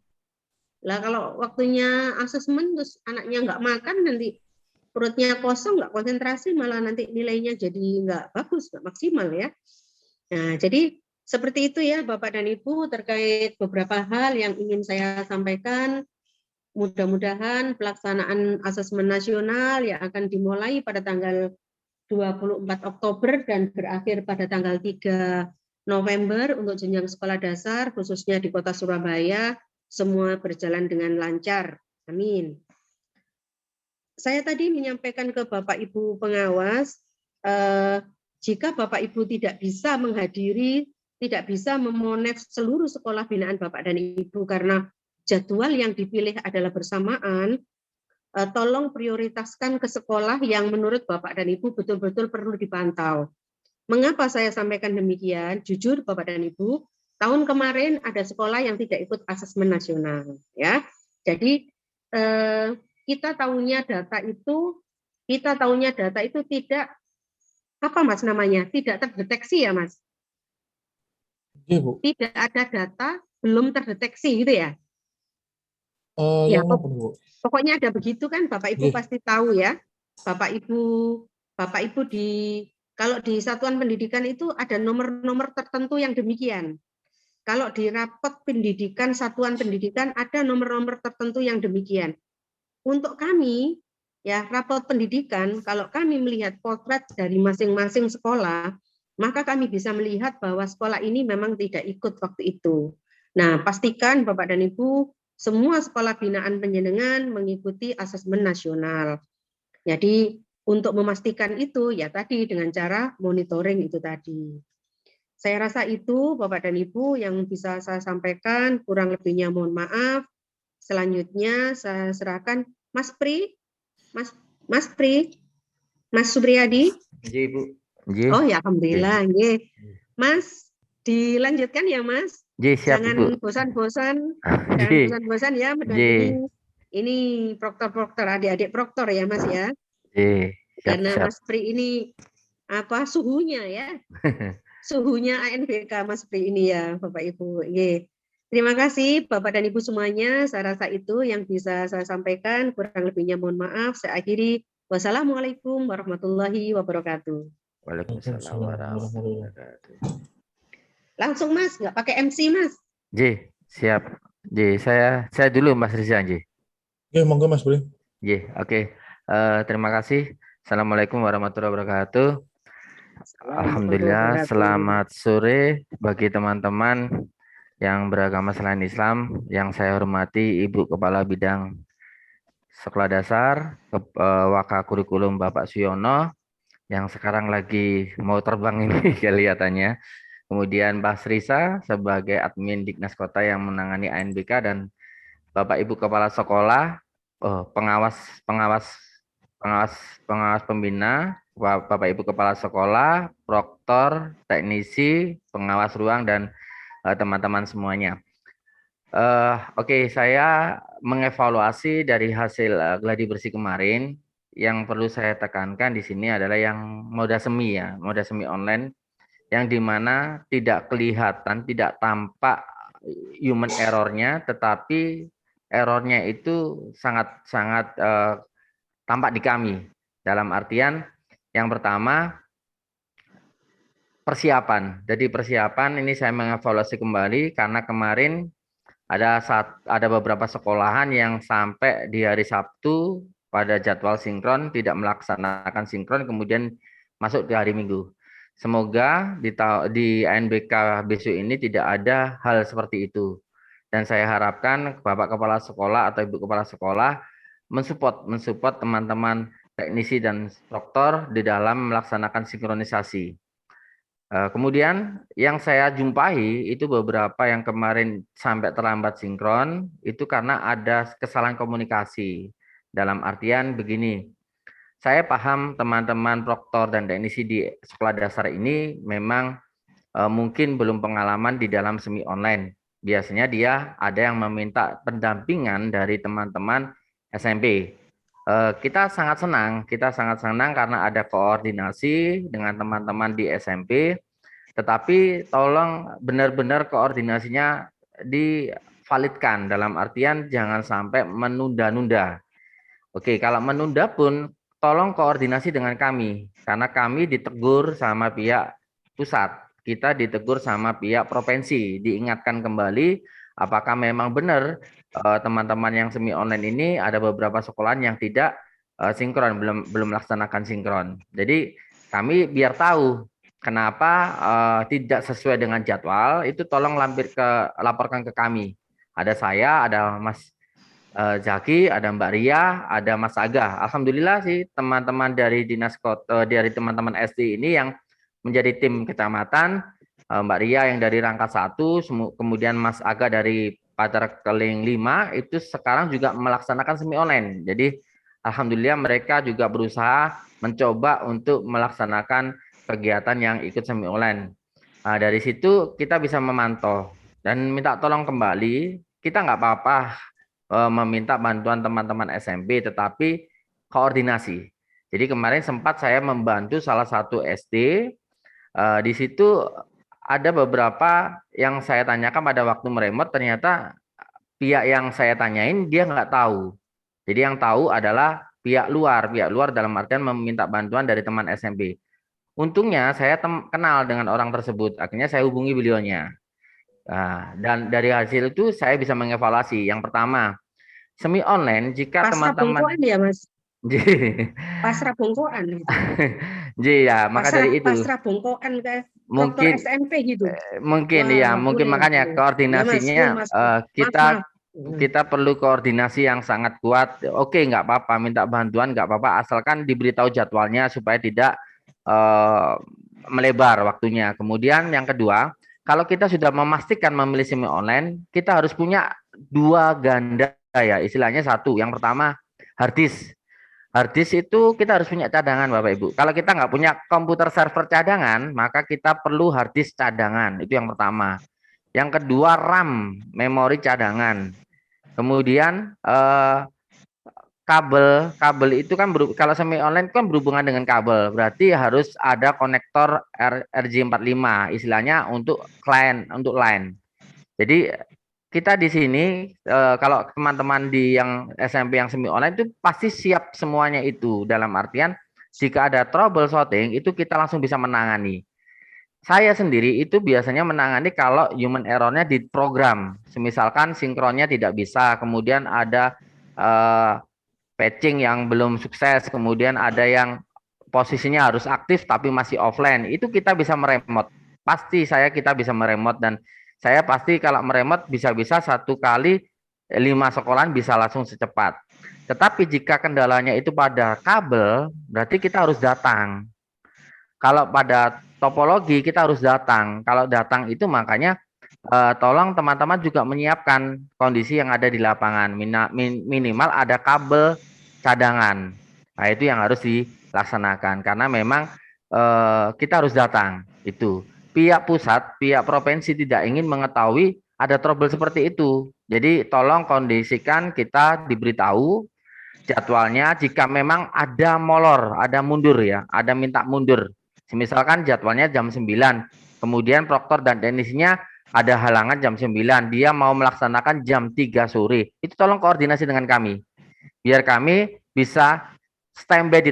Lah kalau waktunya asesmen terus anaknya nggak makan, nanti perutnya kosong, nggak konsentrasi, malah nanti nilainya jadi nggak bagus, nggak maksimal ya. Nah, jadi seperti itu ya Bapak dan Ibu terkait beberapa hal yang ingin saya sampaikan. Mudah-mudahan pelaksanaan asesmen nasional yang akan dimulai pada tanggal 24 Oktober dan berakhir pada tanggal 3 November untuk jenjang sekolah dasar, khususnya di Kota Surabaya, semua berjalan dengan lancar. Amin. Saya tadi menyampaikan ke Bapak Ibu pengawas, jika Bapak Ibu tidak bisa menghadiri, tidak bisa memonef seluruh sekolah binaan Bapak dan Ibu karena jadwal yang dipilih adalah bersamaan, tolong prioritaskan ke sekolah yang menurut Bapak dan Ibu betul-betul perlu dipantau. Mengapa saya sampaikan demikian? Jujur Bapak dan Ibu, tahun kemarin ada sekolah yang tidak ikut asesmen nasional, ya. Jadi kita tahunya data itu tidak apa Mas namanya? Tidak terdeteksi ya Mas? Iya, Bu. Tidak ada data, belum terdeteksi gitu ya? Ya, Yang apa, Bu? pokoknya ada begitu kan, Bapak Ibu Iya. pasti tahu ya. Bapak Ibu kalau di satuan pendidikan itu ada nomor-nomor tertentu yang demikian. Kalau di rapot pendidikan satuan pendidikan ada nomor-nomor tertentu yang demikian. Untuk kami ya rapot pendidikan, kalau kami melihat potret dari masing-masing sekolah, maka kami bisa melihat bahwa sekolah ini memang tidak ikut waktu itu. Nah, pastikan Bapak dan Ibu semua sekolah binaan penjenengan mengikuti asesmen nasional. Jadi untuk memastikan itu ya tadi dengan cara monitoring itu tadi. Saya rasa itu Bapak dan Ibu yang bisa saya sampaikan, kurang lebihnya mohon maaf. Selanjutnya saya serahkan Mas Pri, Mas Pri, Mas Supriyadi. Iya, Bu. Oh ya alhamdulillah, nggih. Mas dilanjutkan ya Mas. Siap, Jangan Bu. bosan-bosan, jangan Nggih. bosan-bosan ya mendampingi. Ini proktor-proktor, adik-adik proktor ya Mas ya. Karena Siap. Mas Pri ini apa suhunya ya? Suhunya ANBK Mas Pri ini ya Bapak Ibu. Nggih. Terima kasih Bapak dan Ibu semuanya. Saya rasa itu yang bisa saya sampaikan. Kurang lebihnya mohon maaf. Saya akhiri. Wassalamualaikum warahmatullahi wabarakatuh. Waalaikumsalam warahmatullahi wabarakatuh. Langsung Mas, nggak pakai MC Mas. Siap. Saya dulu Mas Riza, Oke, monggo Mas Bri. Oke. Terima kasih. Assalamualaikum warahmatullahi wabarakatuh. Alhamdulillah, selamat sore bagi teman-teman yang beragama selain Islam. Yang saya hormati Ibu Kepala Bidang Sekolah Dasar, Wakakurikulum Bapak Suyono, yang sekarang lagi mau terbang ini kelihatannya. Kemudian Mbak Risa sebagai admin Diknas Kota yang menangani ANBK, dan Bapak Ibu Kepala Sekolah, pengawas pembina, Bapak Ibu Kepala Sekolah, proktor, teknisi, pengawas ruang, dan teman-teman semuanya. Oke, saya mengevaluasi dari hasil gladi bersih kemarin. Yang perlu saya tekankan di sini adalah yang moda semi ya, moda semi online, yang dimana tidak kelihatan, tidak tampak human errornya, tetapi errornya itu sangat-sangat tampak di kami. Dalam artian yang pertama persiapan. Jadi persiapan ini saya mengevaluasi kembali karena kemarin ada beberapa sekolahan yang sampai di hari Sabtu pada jadwal sinkron tidak melaksanakan sinkron, kemudian masuk di hari Minggu. Semoga di ANBK besok ini tidak ada hal seperti itu. Dan saya harapkan Bapak Kepala Sekolah atau Ibu Kepala Sekolah mensupport teman-teman teknisi dan instruktur di dalam melaksanakan sinkronisasi. Kemudian yang saya jumpai itu beberapa yang kemarin sampai terlambat sinkron itu karena ada kesalahan komunikasi. Dalam artian begini, saya paham teman-teman proktor dan teknisi di sekolah dasar ini memang mungkin belum pengalaman di dalam semi online. Biasanya dia ada yang meminta pendampingan dari teman-teman SMP. Kita sangat senang karena ada koordinasi dengan teman-teman di SMP. Tetapi tolong benar-benar koordinasinya divalidkan, dalam artian jangan sampai menunda-nunda. Oke, kalau menunda pun tolong koordinasi dengan kami, karena kami ditegur sama pihak pusat, kita ditegur sama pihak provinsi, diingatkan kembali apakah memang benar teman-teman yang semi online ini ada beberapa sekolahan yang tidak sinkron, belum melaksanakan sinkron. Jadi kami biar tahu kenapa tidak sesuai dengan jadwal, itu tolong laporkan ke kami. Ada saya, ada Mas Zaki, ada Mbak Ria, ada Mas Aga. Alhamdulillah sih teman-teman dari dinas kota, dari teman-teman SD ini yang menjadi tim kecamatan, Mbak Ria yang dari Rangka 1, kemudian Mas Aga dari Pacar Keling 5, itu sekarang juga melaksanakan semi online. Jadi alhamdulillah mereka juga berusaha mencoba untuk melaksanakan kegiatan yang ikut semi online. Nah, dari situ kita bisa memantau dan minta tolong kembali. Kita nggak apa-apa meminta bantuan teman-teman SMP, tetapi koordinasi. Jadi kemarin sempat saya membantu salah satu SD. Di situ ada beberapa yang saya tanyakan pada waktu meremot, ternyata pihak yang saya tanyain dia nggak tahu. Jadi yang tahu adalah pihak luar dalam artian meminta bantuan dari teman SMP. Untungnya saya kenal dengan orang tersebut, akhirnya saya hubungi beliaunya. Nah, dan dari hasil itu saya bisa mengevaluasi. Yang pertama, semi online jika teman-teman ya Mas. Ji. Pasrah bongkoan. Ji ya, maka dari itu pasrah bongkoan kayak mungkin SMP gitu. Mungkin ya, mungkin makanya koordinasinya kita perlu koordinasi yang sangat kuat. Oke, nggak apa-apa, minta bantuan nggak apa-apa, asalkan diberitahu jadwalnya supaya tidak melebar waktunya. Kemudian yang kedua, kalau kita sudah memastikan memilih semi online, kita harus punya dua ganda ya, istilahnya satu. Yang pertama hard disk. Hard disk itu kita harus punya cadangan Bapak Ibu. Kalau kita nggak punya komputer server cadangan, maka kita perlu hard disk cadangan. Itu yang pertama. Yang kedua RAM, memori cadangan. Kemudian kabel itu kan kalau semi online kan berhubungan dengan kabel. Berarti harus ada konektor RJ45, istilahnya untuk client, untuk LAN. Jadi kita di sini kalau teman-teman di yang SMP yang semi online itu pasti siap semuanya itu, dalam artian jika ada troubleshooting itu kita langsung bisa menangani. Saya sendiri itu biasanya menangani kalau human error-nya di program, misalkan sinkronnya tidak bisa, kemudian ada patching yang belum sukses, kemudian ada yang posisinya harus aktif tapi masih offline, itu kita bisa meremot. Pasti kita bisa meremot, dan saya pasti kalau meremot bisa-bisa satu kali 5 sekolahan bisa langsung secepat. Tetapi jika kendalanya itu pada kabel, berarti kita harus datang. Kalau pada topologi kita harus datang. Kalau datang itu makanya tolong teman-teman juga menyiapkan kondisi yang ada di lapangan. Minimal ada kabel cadangan. Nah, itu yang harus dilaksanakan karena memang kita harus datang itu. Pihak pusat, pihak provinsi tidak ingin mengetahui ada trouble seperti itu. Jadi tolong kondisikan kita diberitahu jadwalnya jika memang ada molor, ada mundur ya, ada minta mundur. Misalkan jadwalnya jam 9, kemudian proktor dan teknisnya ada halangan jam 9, dia mau melaksanakan jam 3 sore. Itu tolong koordinasi dengan kami. Biar kami bisa standby di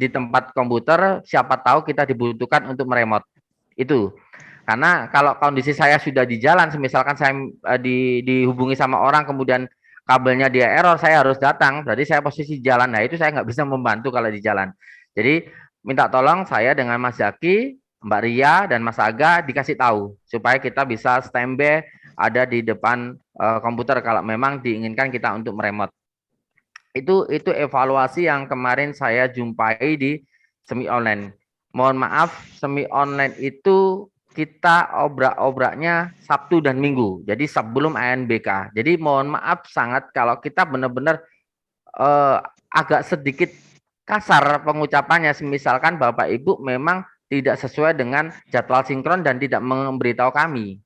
tempat komputer, siapa tahu kita dibutuhkan untuk meremote. Itu. Karena kalau kondisi saya sudah di jalan, misalkan saya dihubungi sama orang, kemudian kabelnya dia error, saya harus datang, berarti saya posisi jalan. Nah, itu saya nggak bisa membantu kalau di jalan. Jadi, minta tolong saya dengan Mas Zaki, Mbak Ria, dan Mas Aga dikasih tahu, supaya kita bisa standby ada di depan komputer kalau memang diinginkan kita untuk meremote. Itu evaluasi yang kemarin saya jumpai di semi online. Mohon maaf, semi online itu kita obrak-obraknya Sabtu dan Minggu. Jadi sebelum ANBK. Jadi mohon maaf sangat kalau kita benar-benar agak sedikit kasar pengucapannya. Misalkan Bapak Ibu memang tidak sesuai dengan jadwal sinkron dan tidak memberitahu kami.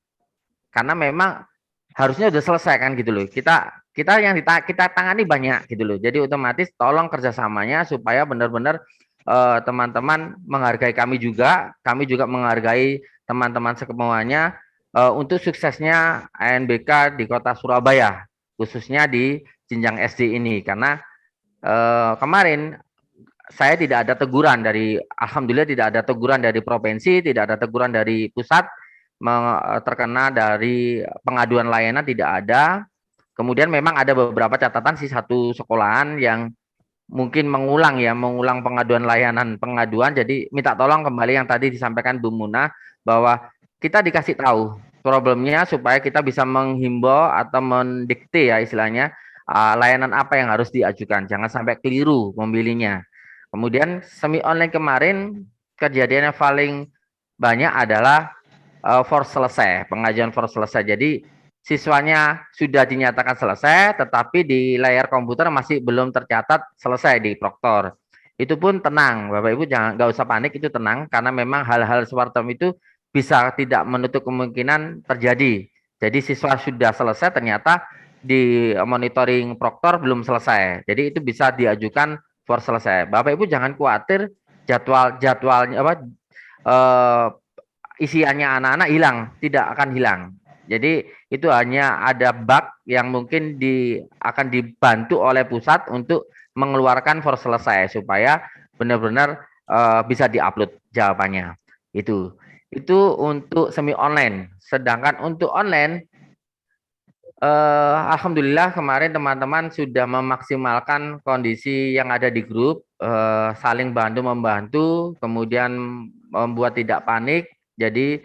Karena memang harusnya sudah selesai kan gitu loh. Kita yang kita tangani banyak gitu loh. Jadi otomatis tolong kerjasamanya supaya benar-benar teman-teman menghargai kami juga menghargai teman-teman semuanya untuk suksesnya ANBK di Kota Surabaya, khususnya di jenjang SD ini. Karena kemarin saya tidak ada teguran alhamdulillah tidak ada teguran dari provinsi, tidak ada teguran dari pusat, terkena dari pengaduan layanan tidak ada. Kemudian memang ada beberapa catatan satu sekolahan yang mungkin mengulang pengaduan. Jadi minta tolong kembali yang tadi disampaikan Bu Muna bahwa kita dikasih tahu problemnya supaya kita bisa menghimbau atau mendikte ya istilahnya layanan apa yang harus diajukan. Jangan sampai keliru memilihnya. Kemudian semi online kemarin kejadian yang paling banyak adalah pengajuan for selesai. Jadi siswanya sudah dinyatakan selesai, tetapi di layar komputer masih belum tercatat selesai di proktor. Itu pun tenang, Bapak Ibu nggak usah panik, itu tenang karena memang hal-hal seperti itu bisa tidak menutup kemungkinan terjadi. Jadi siswa sudah selesai ternyata di monitoring proktor belum selesai. Jadi itu bisa diajukan for selesai. Bapak Ibu jangan khawatir jadwalnya isiannya anak-anak hilang, tidak akan hilang. Jadi itu hanya ada bug yang mungkin akan dibantu oleh pusat untuk mengeluarkan for selesai supaya benar-benar bisa diupload jawabannya. Itu untuk semi online. Sedangkan untuk online, alhamdulillah kemarin teman-teman sudah memaksimalkan kondisi yang ada di grup, saling bantu-membantu, kemudian membuat tidak panik. Jadi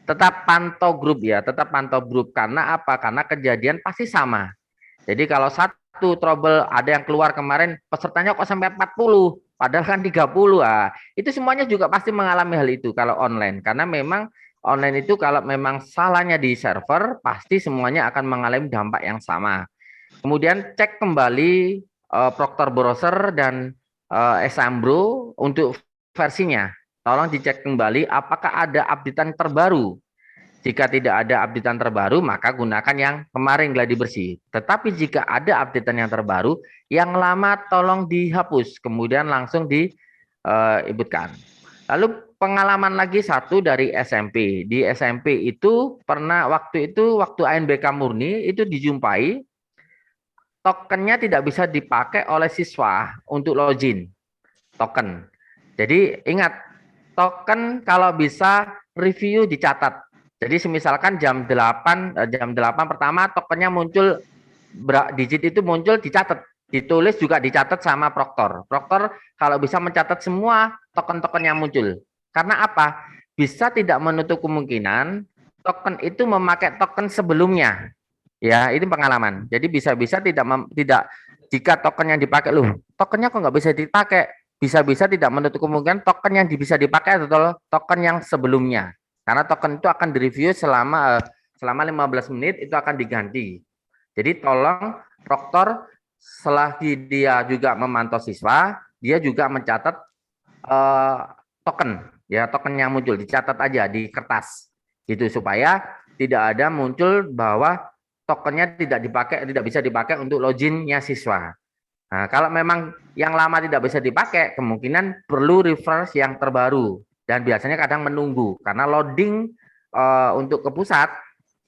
tetap pantau grup ya, karena apa? Karena kejadian pasti sama. Jadi kalau satu trouble ada yang keluar kemarin pesertanya kok sampai 40, padahal kan 30. Itu semuanya juga pasti mengalami hal itu kalau online. Karena memang online itu kalau memang salahnya di server pasti semuanya akan mengalami dampak yang sama. Kemudian cek kembali Proctor Browser dan Exambro untuk versinya. Tolong dicek kembali apakah ada updatean terbaru. Jika tidak ada updatean terbaru, maka gunakan yang kemarin gladi bersih. Tetapi jika ada updatean yang terbaru, yang lama tolong dihapus, kemudian langsung diibutkan. Lalu pengalaman lagi satu dari SMP. Di SMP itu pernah waktu ANBK murni itu dijumpai tokennya tidak bisa dipakai oleh siswa untuk login token. Jadi ingat, token kalau bisa review dicatat. Jadi misalkan jam 8 pertama tokennya muncul digit itu muncul dicatat, ditulis juga dicatat sama proktor. Proktor kalau bisa mencatat semua token-token yang muncul. Karena apa? Bisa tidak menutup kemungkinan token itu memakai token sebelumnya. Ya, itu pengalaman. Jadi bisa-bisa tidak jika token yang dipakai tokennya kok nggak bisa dipakai. Bisa-bisa tidak menutup kemungkinan token yang bisa dipakai adalah token yang sebelumnya. Karena token itu akan direview selama 15 menit itu akan diganti. Jadi tolong proktor setelah dia juga memantau siswa, dia juga mencatat token yang muncul, dicatat aja di kertas. Gitu supaya tidak ada muncul bahwa tokennya tidak bisa dipakai untuk loginnya siswa. Nah, kalau memang yang lama tidak bisa dipakai, kemungkinan perlu refresh yang terbaru. Dan biasanya kadang menunggu, karena loading untuk ke pusat,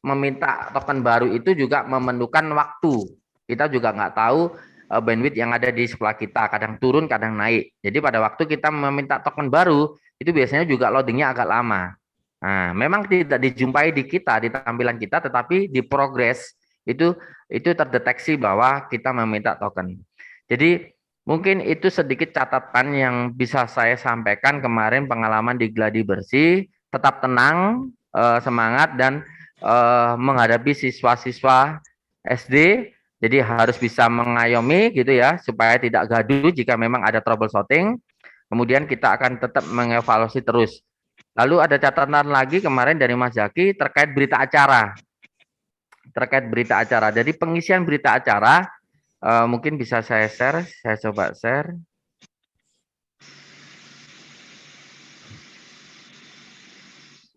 meminta token baru itu juga memerlukan waktu. Kita juga nggak tahu bandwidth yang ada di sebelah kita, kadang turun, kadang naik. Jadi pada waktu kita meminta token baru, itu biasanya juga loadingnya agak lama. Nah, memang tidak dijumpai di kita, di tampilan kita, tetapi di progress itu terdeteksi bahwa kita meminta token. Jadi mungkin itu sedikit catatan yang bisa saya sampaikan kemarin pengalaman di Gladi Bersih. Tetap tenang, semangat, dan menghadapi siswa-siswa SD. Jadi harus bisa mengayomi gitu ya, supaya tidak gaduh jika memang ada troubleshooting. Kemudian kita akan tetap mengevaluasi terus. Lalu ada catatan lagi kemarin dari Mas Zaki terkait berita acara. Jadi pengisian berita acara mungkin bisa saya share, saya coba share.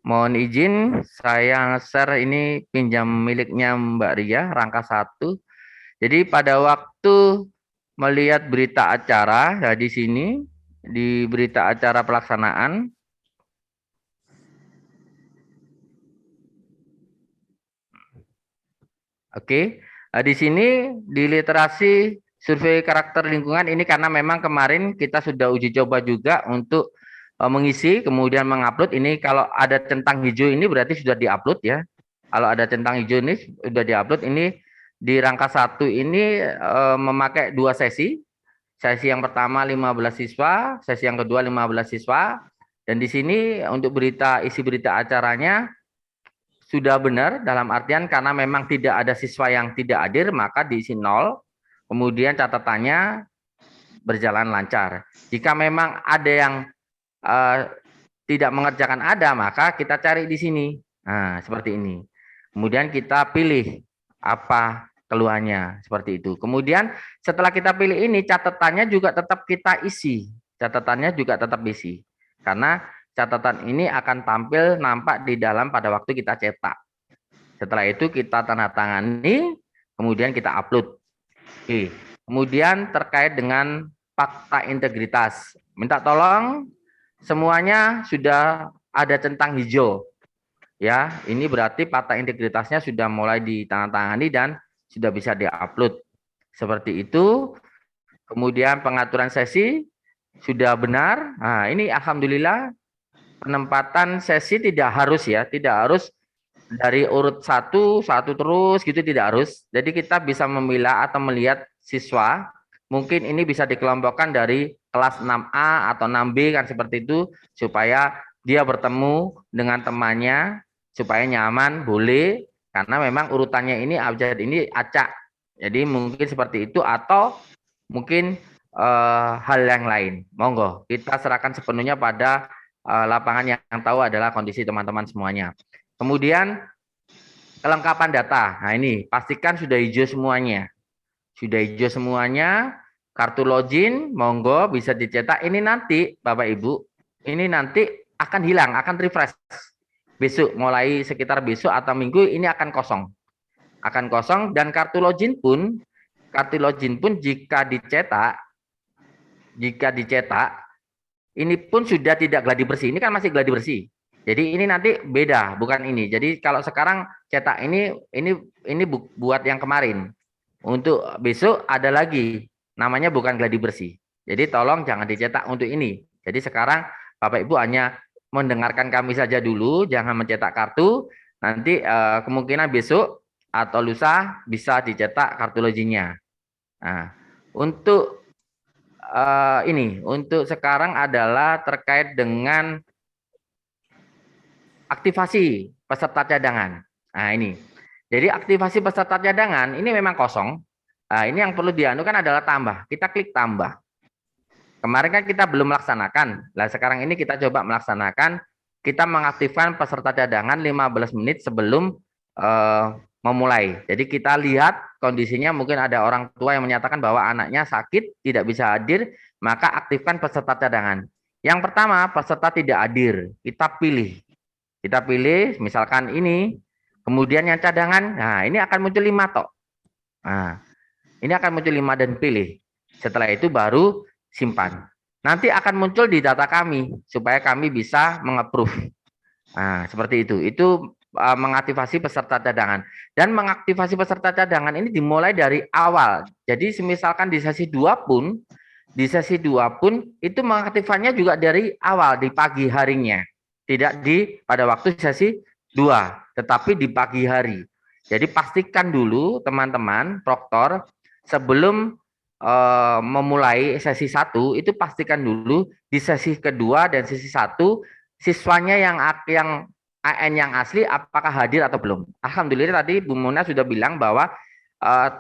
Mohon izin saya share ini pinjam miliknya Mbak Ria, rangka 1. Jadi pada waktu melihat berita acara, ya di sini, di berita acara pelaksanaan, oke, di sini di literasi survei karakter lingkungan ini karena memang kemarin kita sudah uji coba juga untuk mengisi kemudian mengupload. Ini kalau ada centang hijau ini berarti sudah diupload ya. Kalau ada centang hijau ini sudah diupload. Ini di rangka 1 ini memakai 2 sesi. Sesi yang pertama 15 siswa, sesi yang kedua 15 siswa. Dan di sini untuk isi berita acaranya sudah benar, dalam artian karena memang tidak ada siswa yang tidak hadir, maka diisi 0. Kemudian catatannya berjalan lancar. Jika memang ada yang tidak mengerjakan maka kita cari di sini. Nah, seperti ini. Kemudian kita pilih apa keluhannya, seperti itu. Kemudian setelah kita pilih ini, catatannya juga tetap kita isi. Karena catatan ini akan tampil nampak di dalam pada waktu kita cetak. Setelah itu kita tanda tangani, kemudian kita upload. Oke. Kemudian terkait dengan fakta integritas, minta tolong semuanya sudah ada centang hijau. Ya, ini berarti fakta integritasnya sudah mulai ditandatangani dan sudah bisa diupload. Seperti itu. Kemudian pengaturan sesi sudah benar. Nah, ini alhamdulillah. Penempatan sesi tidak harus dari urut satu terus gitu, tidak harus. Jadi kita bisa memilah atau melihat siswa, mungkin ini bisa dikelompokkan dari kelas 6A atau 6B kan seperti itu, supaya dia bertemu dengan temannya, supaya nyaman, boleh, karena memang urutannya ini abjad ini acak. Jadi mungkin seperti itu, atau mungkin hal yang lain. Monggo, kita serahkan sepenuhnya pada lapangan yang tahu adalah kondisi teman-teman semuanya. Kemudian kelengkapan data. Nah, ini pastikan sudah hijau semuanya. Kartu login monggo bisa dicetak. Ini nanti Bapak Ibu, ini nanti akan hilang, akan refresh. Besok, mulai sekitar besok atau minggu ini akan kosong. Dan kartu login pun jika dicetak ini pun sudah tidak gladi bersih. Ini kan masih gladi bersih. Jadi ini nanti beda, bukan ini. Jadi kalau sekarang cetak ini buat yang kemarin. Untuk besok ada lagi, namanya bukan gladi bersih. Jadi tolong jangan dicetak untuk ini. Jadi sekarang Bapak Ibu hanya mendengarkan kami saja dulu, jangan mencetak kartu. Nanti kemungkinan besok atau lusa bisa dicetak kartu loginnya. Nah, untuk untuk sekarang adalah terkait dengan aktivasi peserta cadangan. Nah, ini. Jadi aktivasi peserta cadangan ini memang kosong. Nah, ini yang perlu dianukan adalah tambah. Kita klik tambah. Kemarin kan kita belum melaksanakan. Nah, sekarang ini kita coba melaksanakan. Kita mengaktifkan peserta cadangan 15 menit sebelum memulai. Jadi kita lihat kondisinya, mungkin ada orang tua yang menyatakan bahwa anaknya sakit, tidak bisa hadir, maka aktifkan peserta cadangan. Yang pertama, peserta tidak hadir, kita pilih misalkan ini, Kemudian yang cadangan, nah ini akan muncul 5 tok. Nah, ini akan muncul 5 dan pilih. Setelah itu baru simpan. Nanti akan muncul di data kami supaya kami bisa mengapprove. Nah, seperti itu. Itu mengaktifasi peserta cadangan. Dan mengaktifasi peserta cadangan ini dimulai dari awal. Jadi misalkan di sesi 2 pun, itu mengaktifkannya juga dari awal, di pagi harinya. Tidak pada waktu sesi 2, tetapi di pagi hari. Jadi pastikan dulu teman-teman, proktor, sebelum memulai sesi 1, itu pastikan dulu di sesi kedua dan sesi 1, siswanya yang AN yang asli apakah hadir atau belum. Alhamdulillah tadi Bu Muna sudah bilang bahwa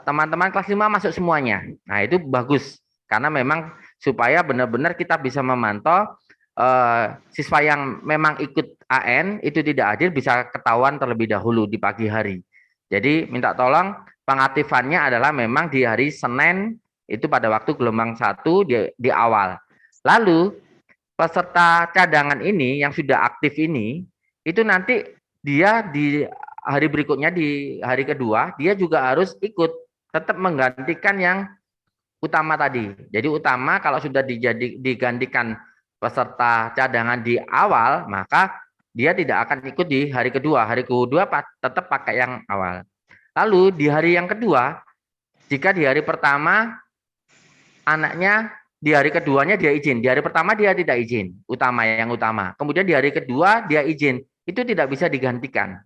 teman-teman kelas 5 masuk semuanya. Nah, itu bagus. Karena memang supaya benar-benar kita bisa memantau siswa yang memang ikut AN itu tidak hadir bisa ketahuan terlebih dahulu di pagi hari. Jadi minta tolong pengaktifannya adalah memang di hari Senin itu pada waktu gelombang 1 di awal. Lalu peserta cadangan ini yang sudah aktif ini itu nanti dia di hari berikutnya di hari kedua dia juga harus ikut tetap menggantikan yang utama tadi. Jadi utama kalau sudah digantikan peserta cadangan di awal, maka dia tidak akan ikut di hari kedua. Hari kedua tetap pakai yang awal. Lalu di hari yang kedua, jika di hari pertama anaknya di hari keduanya dia izin, di hari pertama dia tidak izin, yang utama. Kemudian di hari kedua dia izin, itu tidak bisa digantikan.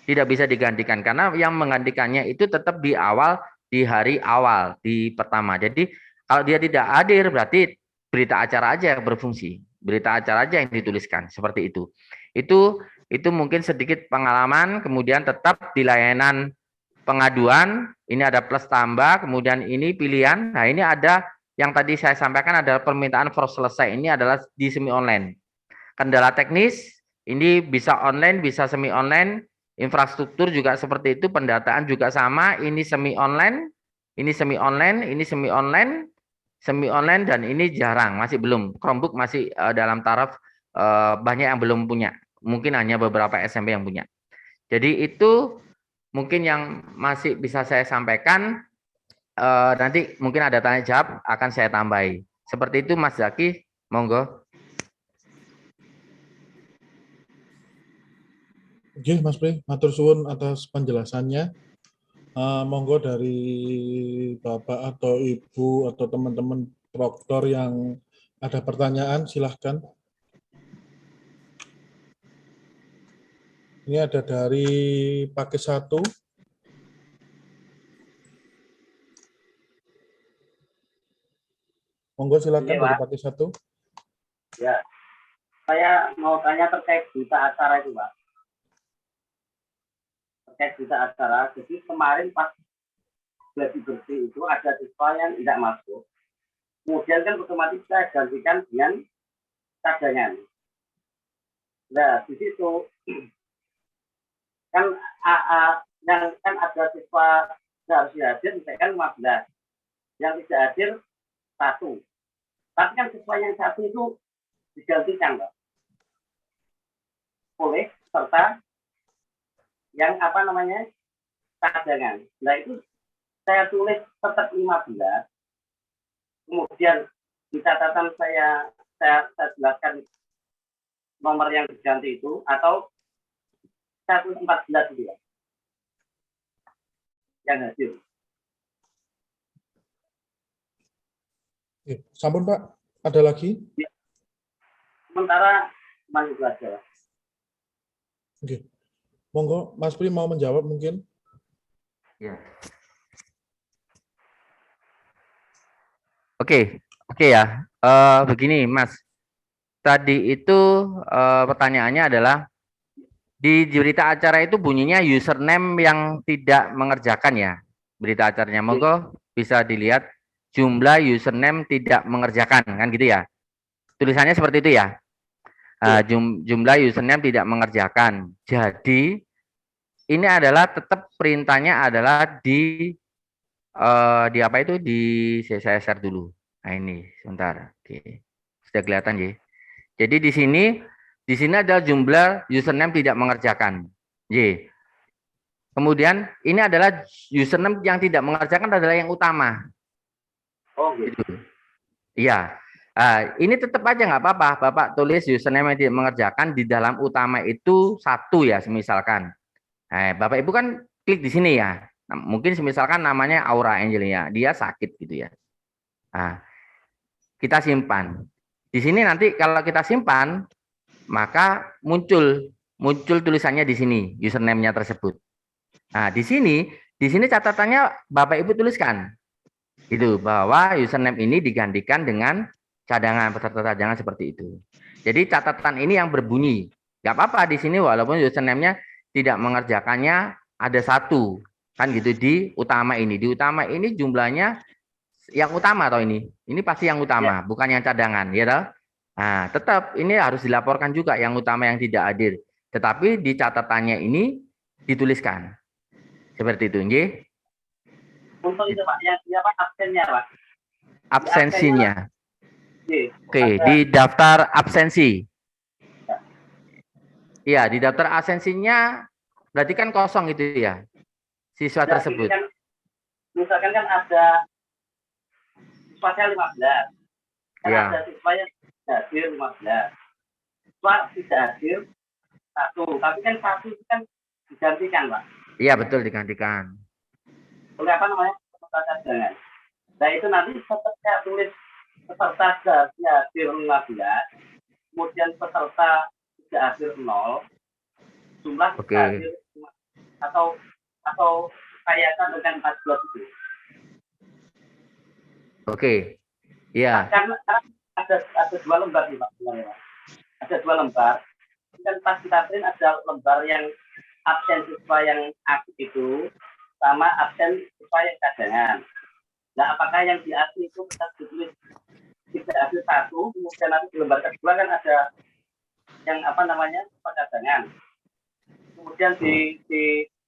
Tidak bisa digantikan karena yang menggantikannya itu tetap di awal, di hari awal, di pertama. Jadi kalau dia tidak hadir berarti berita acara aja yang berfungsi. Berita acara aja yang dituliskan, seperti itu. Itu mungkin sedikit pengalaman, kemudian tetap di layanan pengaduan, ini ada plus tambah, kemudian ini pilihan. Nah, ini ada yang tadi saya sampaikan adalah permintaan for selesai. Ini adalah di semi online. Kendala teknis, ini bisa online, bisa semi online. Infrastruktur juga seperti itu, pendataan juga sama, ini semi online, ini semi online, ini semi online, dan ini jarang, masih belum. Chromebook masih dalam taraf banyak yang belum punya, mungkin hanya beberapa SMP yang punya. Jadi itu mungkin yang masih bisa saya sampaikan, nanti mungkin ada tanya jawab akan saya tambahi. Seperti itu Mas Zaki, monggo. Oke, Mas Pri, matur suwun atas penjelasannya. Monggo dari Bapak atau Ibu atau teman-teman proktor yang ada pertanyaan, silahkan. Ini ada dari Paket 1. Monggo silahkan dari Paket 1. Ya, saya mau tanya terkait berita acara itu, Pak. Terkait berita acara, jadi kemarin pas gladi bersih itu ada siswa yang tidak masuk. Kemudian kan otomatis saya gantikan dengan cadangan. Nah, di situ kan yang kan ada siswa seharusnya hadir, misalkan 15. Yang tidak hadir 1. Tapi kan siswa yang 1 itu digantikan, Pak, oleh serta yang cadangan. Nah, itu saya tulis tetap 15. Kemudian di catatan saya jelaskan nomor yang diganti itu atau 114 itu yang hadir. Sampun Pak, ada lagi? Ya. Sementara masih belajar. Oke. Monggo, Mas Pri mau menjawab mungkin? Ya. Oke ya. Begini, Mas. Tadi itu pertanyaannya adalah di berita acara itu bunyinya username yang tidak mengerjakan ya. Berita acaranya, monggo bisa dilihat jumlah username tidak mengerjakan, kan gitu ya. Tulisannya seperti itu ya. Jumlah username tidak mengerjakan. Jadi ini adalah tetap perintahnya adalah di apa itu di saya share dulu. Nah ini sebentar. Oke. Sudah kelihatan ya. Jadi di sini ada jumlah username tidak mengerjakan. Y. Kemudian ini adalah username yang tidak mengerjakan adalah yang utama. Oh gitu. Iya. Ini tetap aja nggak apa-apa. Bapak tulis username yang tidak mengerjakan di dalam utama itu 1 ya, misalkan. Bapak Ibu kan klik di sini ya. Nah, mungkin misalkan namanya Aura Angelia, dia sakit gitu ya. Nah, kita simpan. Di sini nanti kalau kita simpan, maka muncul tulisannya di sini, username-nya tersebut. Nah, di sini catatannya Bapak Ibu tuliskan. Itu bahwa username ini digantikan dengan cadangan, peserta cadangan seperti itu. Jadi catatan ini yang berbunyi. Nggak apa-apa di sini walaupun username-nya tidak mengerjakannya ada 1. Kan gitu di utama ini. Di utama ini jumlahnya yang utama atau ini? Ini pasti yang utama, bukan yang cadangan, ya toh? Nah, tetap ini harus dilaporkan juga yang utama yang tidak hadir. Tetapi di catatannya ini dituliskan. Seperti itu, nggih. Untuk itu Pak, yang apa absennya Pak? Absensinya. Oke, Ada- di daftar absensi. Iya, di daftar absensinya berarti kan kosong itu ya, siswa Ya, tersebut. kan, misalkan kan ada siswanya 15. Kan Iya. ada siswa yang hadir 15. Siswa tidak hadir 1. Tapi kan 1 itu kan digantikan Pak. Iya, betul digantikan. Oleh apa namanya? Peserta cadangan. Nah itu nanti tetap saya tulis peserta hadir 15. Kemudian peserta tidak hadir 0. Jumlah Oke. tidak hadir atau kayakan dengan 14 itu. Oke. Iya. Karena ada 2 lembar nih Pak sebenarnya, Pak. Ada 2 lembar. Dan pas kita print ada lembar yang absen siswa yang aktif itu sama absen siswa yang cadangan. Nah, apakah yang di asli itu kita ditulis tidak hadir 1, kemudian nanti di lembar kedua kan ada yang apa namanya siswa cadangan. Kemudian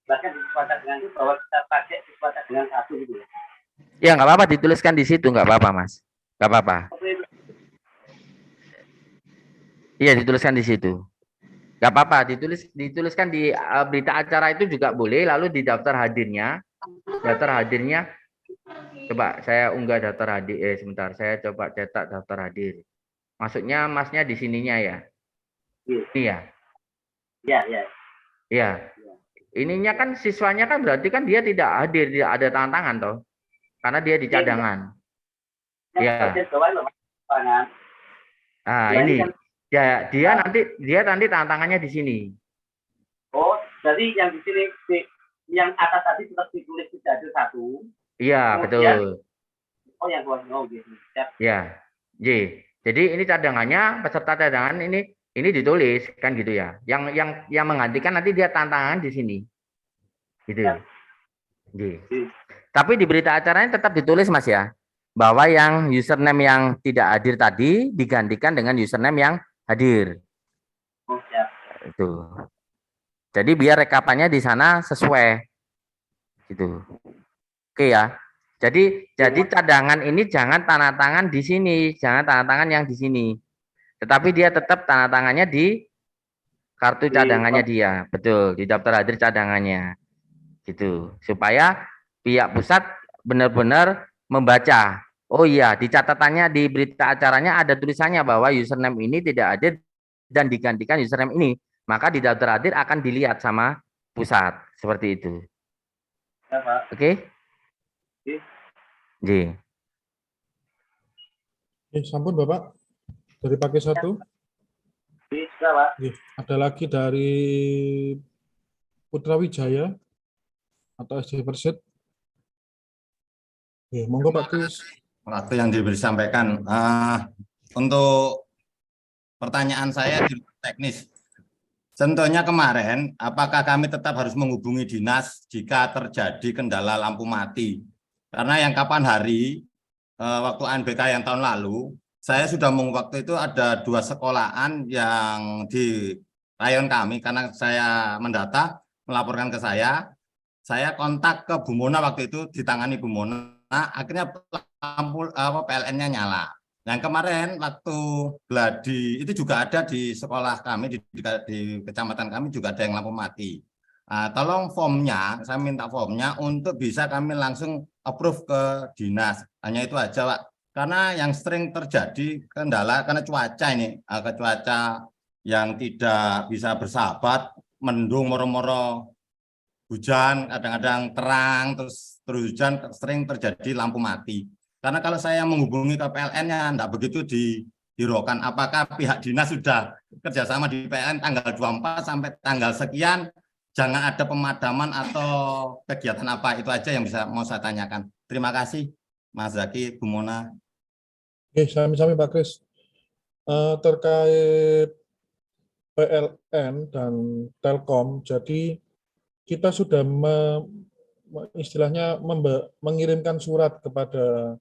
bahkan di siswa cadangan itu bahwa kita pakai siswa cadangan 1 gitu. Ya, nggak apa-apa dituliskan di situ, nggak apa-apa, Mas. Nggak apa-apa. Seperti itu. Iya, dituliskan di situ. Nggak apa-apa, dituliskan di berita acara itu juga boleh, lalu di daftar hadirnya, coba saya unggah daftar hadir, sebentar, saya coba cetak daftar hadir. Maksudnya masnya di sininya ya? Iya. Ini ya? Iya, iya. Iya. Ininya kan siswanya kan berarti kan dia tidak hadir, tidak ada tantangan toh. Karena dia di cadangan. Iya. Yang bawah loh, Pak. Nah, Ya, ini kan. ya dia nanti tantangannya di sini. Oh, jadi yang di sini yang atas tadi tetap ditulis tidak ada 1. Iya, Kemudian, betul. Oh, yang bawah gitu. Siap. Ya. Jadi ini cadangannya, peserta cadangan ini ditulis kan gitu ya. Yang menggantikan nanti dia tantangan di sini. Gitu. Ya. J. Tapi di berita acaranya tetap ditulis Mas ya, bahwa yang username yang tidak hadir tadi digantikan dengan username yang hadir. Oh, siap. Itu. Jadi biar rekapannya di sana sesuai. Gitu. Oke ya. Jadi cadangan ini jangan tanda tangan di sini, jangan tanda tangan yang di sini. Tetapi dia tetap tanda tangannya di kartu cadangannya dia. Betul, di daftar hadir cadangannya. Gitu. Supaya pihak pusat benar-benar membaca. Oh iya, di catatannya di berita acaranya ada tulisannya bahwa username ini tidak hadir dan digantikan username ini. Maka di daftar hadir akan dilihat sama pusat. Seperti itu. Ya, Pak. Oke? Oke. J. Sampun Bapak. Dari pakai 1. Bisa, Pak. Ada lagi dari Putra Wijaya atau SD Persit. Monggo Pak Kris. Waktu yang disampaikan. Untuk pertanyaan saya di teknis. Contohnya kemarin, apakah kami tetap harus menghubungi dinas jika terjadi kendala lampu mati? Karena yang kapan hari, waktu ANBK yang tahun lalu, saya sudah waktu itu ada 2 sekolahan yang di rayon kami, karena saya mendata, melaporkan ke saya kontak ke Bu Mona waktu itu, ditangani Bu Mona, akhirnya lampu PLN-nya nyala. Yang kemarin waktu gladi itu juga ada di sekolah kami, di kecamatan kami juga ada yang lampu mati. Tolong formnya, saya minta formnya untuk bisa kami langsung approve ke dinas. Hanya itu aja, Pak. Karena yang sering terjadi kendala karena cuaca ini, cuaca yang tidak bisa bersahabat, mendung, moro-moro hujan, kadang-kadang terang, terus hujan, sering terjadi lampu mati. Karena kalau saya menghubungi ke PLN-nya, tidak begitu dihiraukan. Apakah pihak dinas sudah kerjasama di PLN tanggal 24 sampai tanggal sekian, jangan ada pemadaman atau kegiatan apa, itu aja yang bisa mau saya tanyakan. Terima kasih, Mas Zaki, Bu Mona. Oke, sami-sami Pak Kris. Terkait PLN dan Telkom, jadi kita sudah istilahnya mengirimkan surat kepada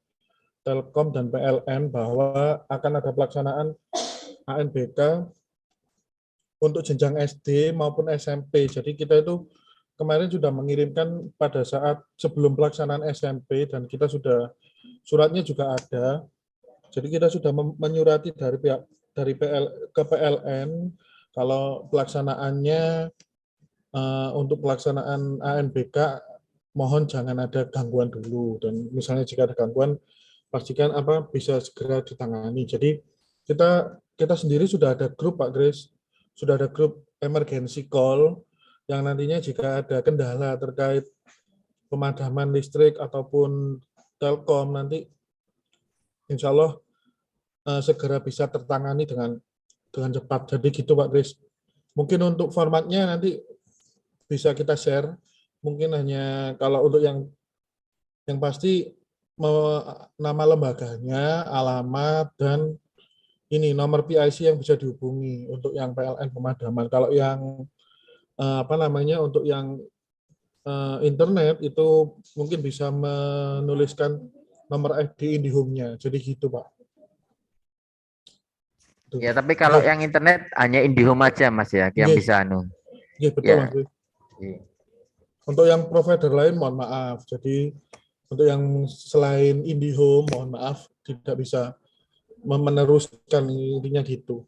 Telkom dan PLN bahwa akan ada pelaksanaan ANBK untuk jenjang SD maupun SMP. Jadi kita itu kemarin sudah mengirimkan pada saat sebelum pelaksanaan SMP dan kita sudah suratnya juga ada. Jadi kita sudah menyurati dari ke PLN kalau pelaksanaannya untuk pelaksanaan ANBK mohon jangan ada gangguan dulu, dan misalnya jika ada gangguan pastikan bisa segera ditangani. Jadi kita sendiri sudah ada grup Pak Kris, sudah ada grup emergency call yang nantinya jika ada kendala terkait pemadaman listrik ataupun Telkom nanti insya Allah segera bisa tertangani dengan cepat. Jadi gitu Pak Kris. Mungkin untuk formatnya nanti bisa kita share. Mungkin hanya kalau untuk yang pasti nama lembaganya, alamat, dan ini nomor PIC yang bisa dihubungi untuk yang PLN pemadaman. Kalau yang untuk yang internet itu mungkin bisa menuliskan nomor ID IndiHome-nya. Jadi gitu Pak. Ya, tapi kalau yang internet hanya IndiHome aja Mas ya, yang bisa Iya, betul ya. Mas. Untuk yang provider lain mohon maaf. Jadi untuk yang selain IndiHome mohon maaf tidak bisa meneruskan, intinya gitu.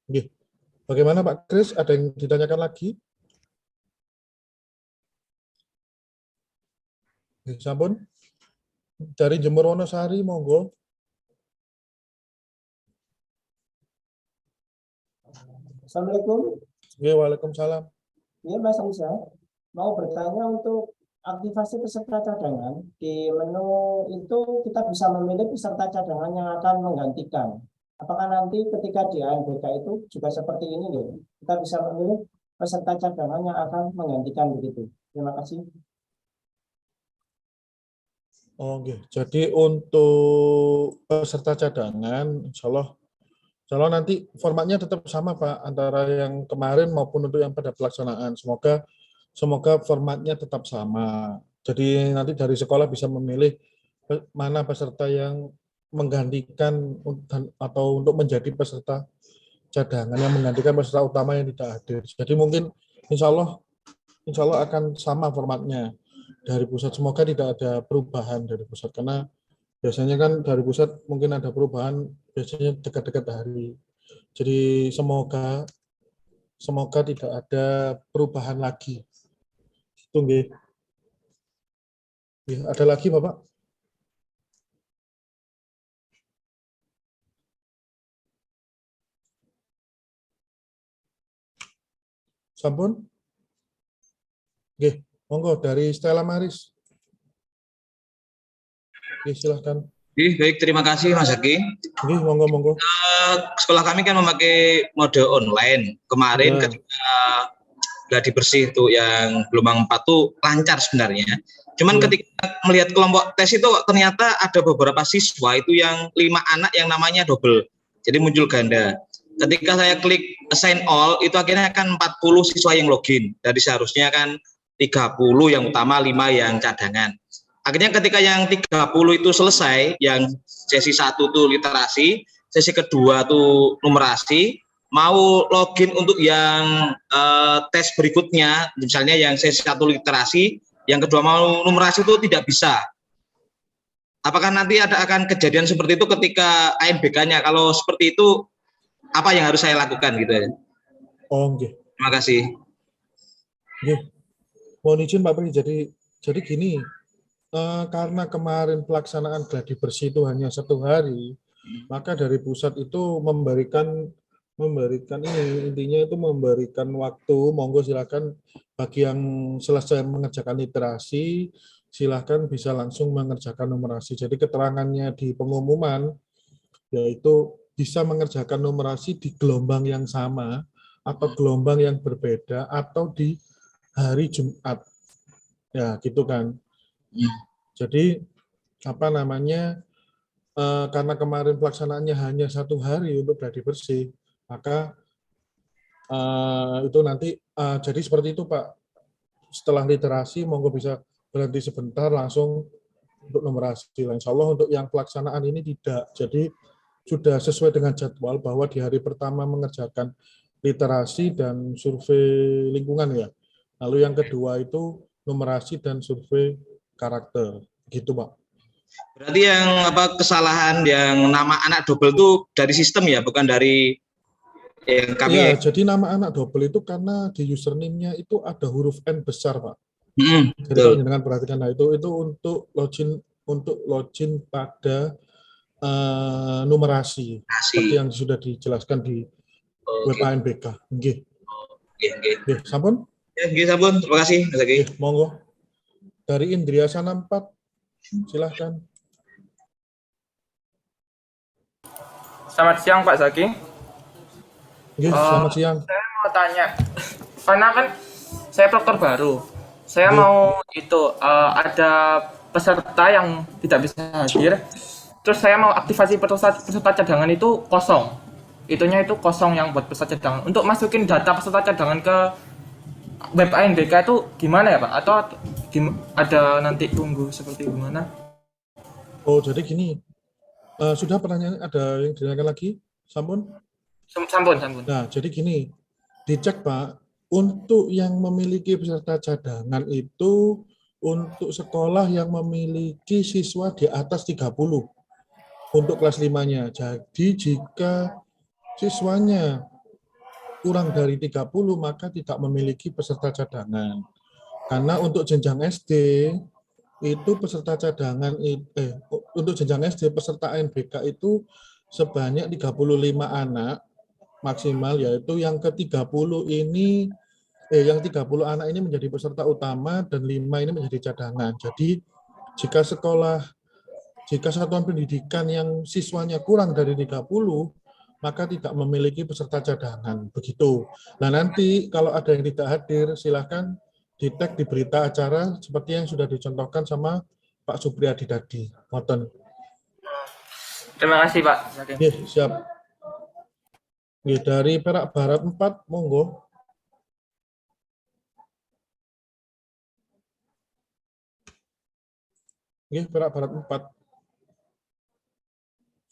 Oke. Bagaimana Pak Kris? Ada yang ditanyakan lagi? Oke, sampun. Dari Jember Wonosari, monggo. Assalamualaikum. Ya, waalaikumsalam. Ya, Mas Musa, mau bertanya untuk aktivasi peserta cadangan. Di menu itu kita bisa memilih peserta cadangan yang akan menggantikan. Apakah nanti ketika di ANBK itu juga seperti ini loh? Kita bisa memilih peserta cadangan yang akan menggantikan begitu. Terima kasih. Oke, jadi untuk peserta cadangan, insya Allah nanti formatnya tetap sama Pak, antara yang kemarin maupun untuk yang pada pelaksanaan. Semoga formatnya tetap sama. Jadi nanti dari sekolah bisa memilih mana peserta yang menggantikan atau untuk menjadi peserta cadangan yang menggantikan peserta utama yang tidak hadir. Jadi mungkin insya Allah akan sama formatnya dari pusat. Semoga tidak ada perubahan dari pusat, karena biasanya kan dari pusat mungkin ada perubahan biasanya dekat-dekat hari. Jadi semoga tidak ada perubahan lagi. Tunggu. Ya, ada lagi Bapak? Sampun? Oke, monggo dari Stella Maris. Oke, silahkan. Baik, terima kasih Mas Zaki. Monggo. Sekolah kami kan memakai mode online. Kemarin ketika gladi bersih itu yang gelombang 4 tuh lancar sebenarnya. Cuman ketika melihat kelompok tes itu ternyata ada beberapa siswa itu yang 5 anak yang namanya double. Jadi muncul ganda. Ketika saya klik assign all itu akhirnya akan 40 siswa yang login. Dari seharusnya kan 30 yang utama, 5 yang cadangan. Akhirnya ketika yang 30 itu selesai, yang sesi 1 tuh literasi, sesi kedua tuh numerasi, mau login untuk yang tes berikutnya, misalnya yang sesi 1 literasi, yang kedua mau numerasi itu tidak bisa. Apakah nanti akan kejadian seperti itu ketika ANBK-nya? Kalau seperti itu, apa yang harus saya lakukan gitu ya? Oke. Terima kasih. Nggih. Mohon izin Pak Pri, jadi gini, karena kemarin pelaksanaan gladi bersih itu hanya 1 hari, maka dari pusat itu memberikan ini, intinya itu memberikan waktu, monggo silakan bagi yang selesai mengerjakan literasi, silakan bisa langsung mengerjakan numerasi. Jadi keterangannya di pengumuman, yaitu bisa mengerjakan numerasi di gelombang yang sama, atau gelombang yang berbeda, atau di hari Jumat. Ya, gitu kan. Jadi, apa namanya, karena kemarin pelaksanaannya hanya 1 hari untuk gladi bersih, maka itu nanti, jadi seperti itu Pak. Setelah literasi, monggo bisa berhenti sebentar langsung untuk numerasi. Insya Allah untuk yang pelaksanaan ini tidak. Jadi sudah sesuai dengan jadwal bahwa di hari pertama mengerjakan literasi dan survei lingkungan ya. Lalu yang kedua itu numerasi dan survei karakter. Gitu Pak. Berarti yang kesalahan yang nama anak double itu dari sistem ya, bukan dari yang kami. Ya, jadi nama anak double itu karena di username-nya itu ada huruf N besar, Pak. Jadi kalau dengan perhatikan, nah itu untuk login pada numerasi seperti yang sudah dijelaskan di web ANBK. Nggih. Nggih, sampun? Ya, nggih sampun. Terima kasih, Mas Zaki. Monggo. Dari Indriasana 4, silahkan. Selamat siang Pak Zaki. Nggih, selamat siang. Saya mau tanya, karena kan saya proktor baru, saya mau ada peserta yang tidak bisa hadir, terus saya mau aktivasi peserta cadangan itu kosong, itunya itu kosong yang buat peserta cadangan. Untuk masukin data peserta cadangan ke web ANBK itu gimana ya Pak? Atau ada nanti tunggu seperti gimana? Oh, jadi gini, sudah pertanyaan ada yang ditanyakan lagi? Sampun? Sampun. Nah, jadi gini, dicek Pak, untuk yang memiliki peserta cadangan itu untuk sekolah yang memiliki siswa di atas 30 untuk kelas 5-nya. Jadi jika siswanya kurang dari 30 maka tidak memiliki peserta cadangan. Karena untuk jenjang SD itu peserta cadangan untuk jenjang SD peserta ANBK itu sebanyak 35 anak maksimal, yaitu yang ke-30 ini yang 30 anak ini menjadi peserta utama dan 5 ini menjadi cadangan. Jadi jika satuan pendidikan yang siswanya kurang dari 30 maka tidak memiliki peserta cadangan. Begitu. Nah, nanti kalau ada yang tidak hadir silahkan di-tag di berita acara seperti yang sudah dicontohkan sama Pak Supriyadi tadi. Ngoten. Terima kasih Pak. Oke, siap. Dari Perak Barat 4, monggo. Perak Barat 4.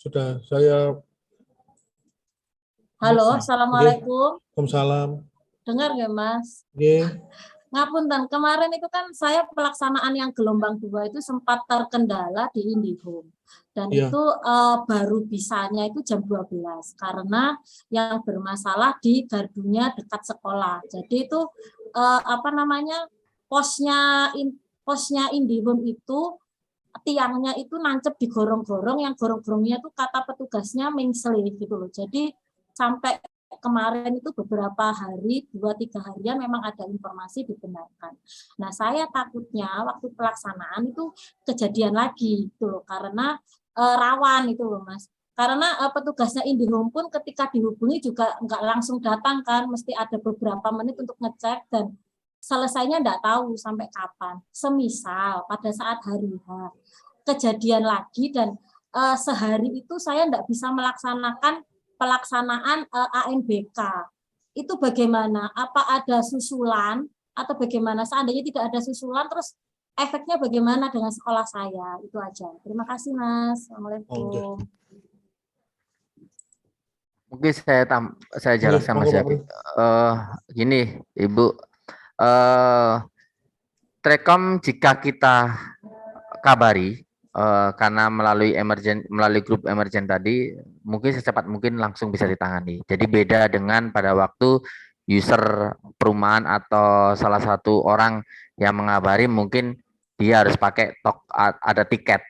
Sudah saya. Halo, Assalamualaikum. Waalaikumsalam. Dengar nggak, Mas? Nggih. Ngapunten, kemarin itu kan saya pelaksanaan yang gelombang 2 itu sempat terkendala di IndiHome. Dan itu baru bisanya itu jam 12 karena yang bermasalah di gardunya dekat sekolah. Jadi itu posnya IndiHome itu tiangnya itu nancep di gorong-gorong, yang gorong-gorongnya itu kata petugasnya mengsle gitu loh. Jadi sampai kemarin itu beberapa hari, 2-3 harian memang ada informasi dibenarkan. Nah, saya takutnya waktu pelaksanaan itu kejadian lagi gitu loh, karena rawan itu loh Mas. Karena petugasnya IndiHome pun ketika dihubungi juga nggak langsung datang kan, mesti ada beberapa menit untuk ngecek dan selesainya nggak tahu sampai kapan. Semisal pada saat hari H kejadian lagi dan sehari itu saya nggak bisa melaksanakan pelaksanaan ANBK. Itu bagaimana? Apa ada susulan atau bagaimana? Seandainya tidak ada susulan, terus efeknya bagaimana dengan sekolah saya? Itu aja. Terima kasih, Mas. Assalamualaikum. Mungkin saya jelaskan Mas Zaki. Gini, Ibu, Trekom jika kita kabari karena melalui grup emergen tadi, mungkin secepat mungkin langsung bisa ditangani. Jadi beda dengan pada waktu user perumahan atau salah satu orang yang mengabari, mungkin dia harus pakai ada tiket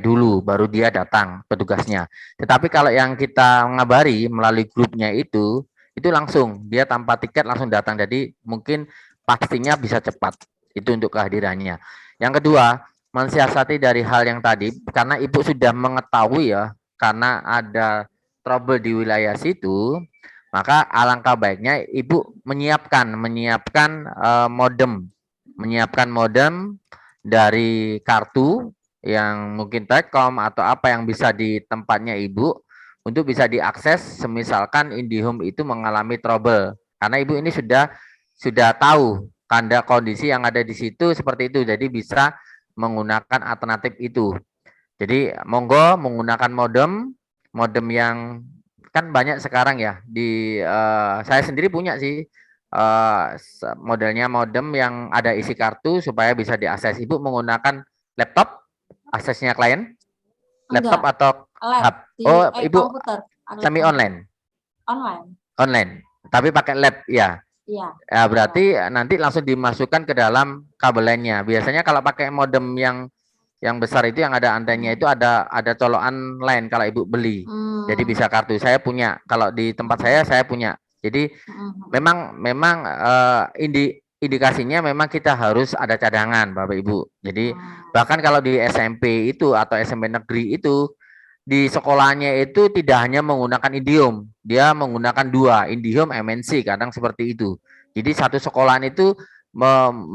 dulu baru dia datang petugasnya. Tetapi kalau yang kita mengabari melalui grupnya itu langsung dia tanpa tiket langsung datang, jadi mungkin pastinya bisa cepat. Itu untuk kehadirannya. Yang kedua, mensiasati dari hal yang tadi, karena Ibu sudah mengetahui ya, karena ada trouble di wilayah situ, maka alangkah baiknya Ibu menyiapkan modem dari kartu yang mungkin Telkom atau apa yang bisa di tempatnya Ibu untuk bisa diakses semisalkan IndiHome itu mengalami trouble. Karena Ibu ini sudah tahu tanda kondisi yang ada di situ seperti itu, jadi bisa menggunakan alternatif itu. Jadi monggo menggunakan modem yang kan banyak sekarang ya, saya sendiri punya sih modelnya modem yang ada isi kartu supaya bisa diakses. Ibu menggunakan laptop aksesnya klien, laptop atau hub? Oh, Ibu semi online. Online, tapi pakai lab ya. Iya. Ya, berarti nanti langsung dimasukkan ke dalam kabel lainnya. Biasanya kalau pakai modem yang besar itu yang ada antennya itu ada colokan lain kalau Ibu beli. Jadi bisa kartu. Saya punya. Kalau di tempat saya punya. Jadi memang indikasinya memang kita harus ada cadangan, Bapak Ibu. Jadi bahkan kalau di SMP itu atau SMP negeri itu di sekolahnya itu tidak hanya menggunakan IndiHome, dia menggunakan 2, IndiHome MNC, kadang seperti itu. Jadi satu sekolahan itu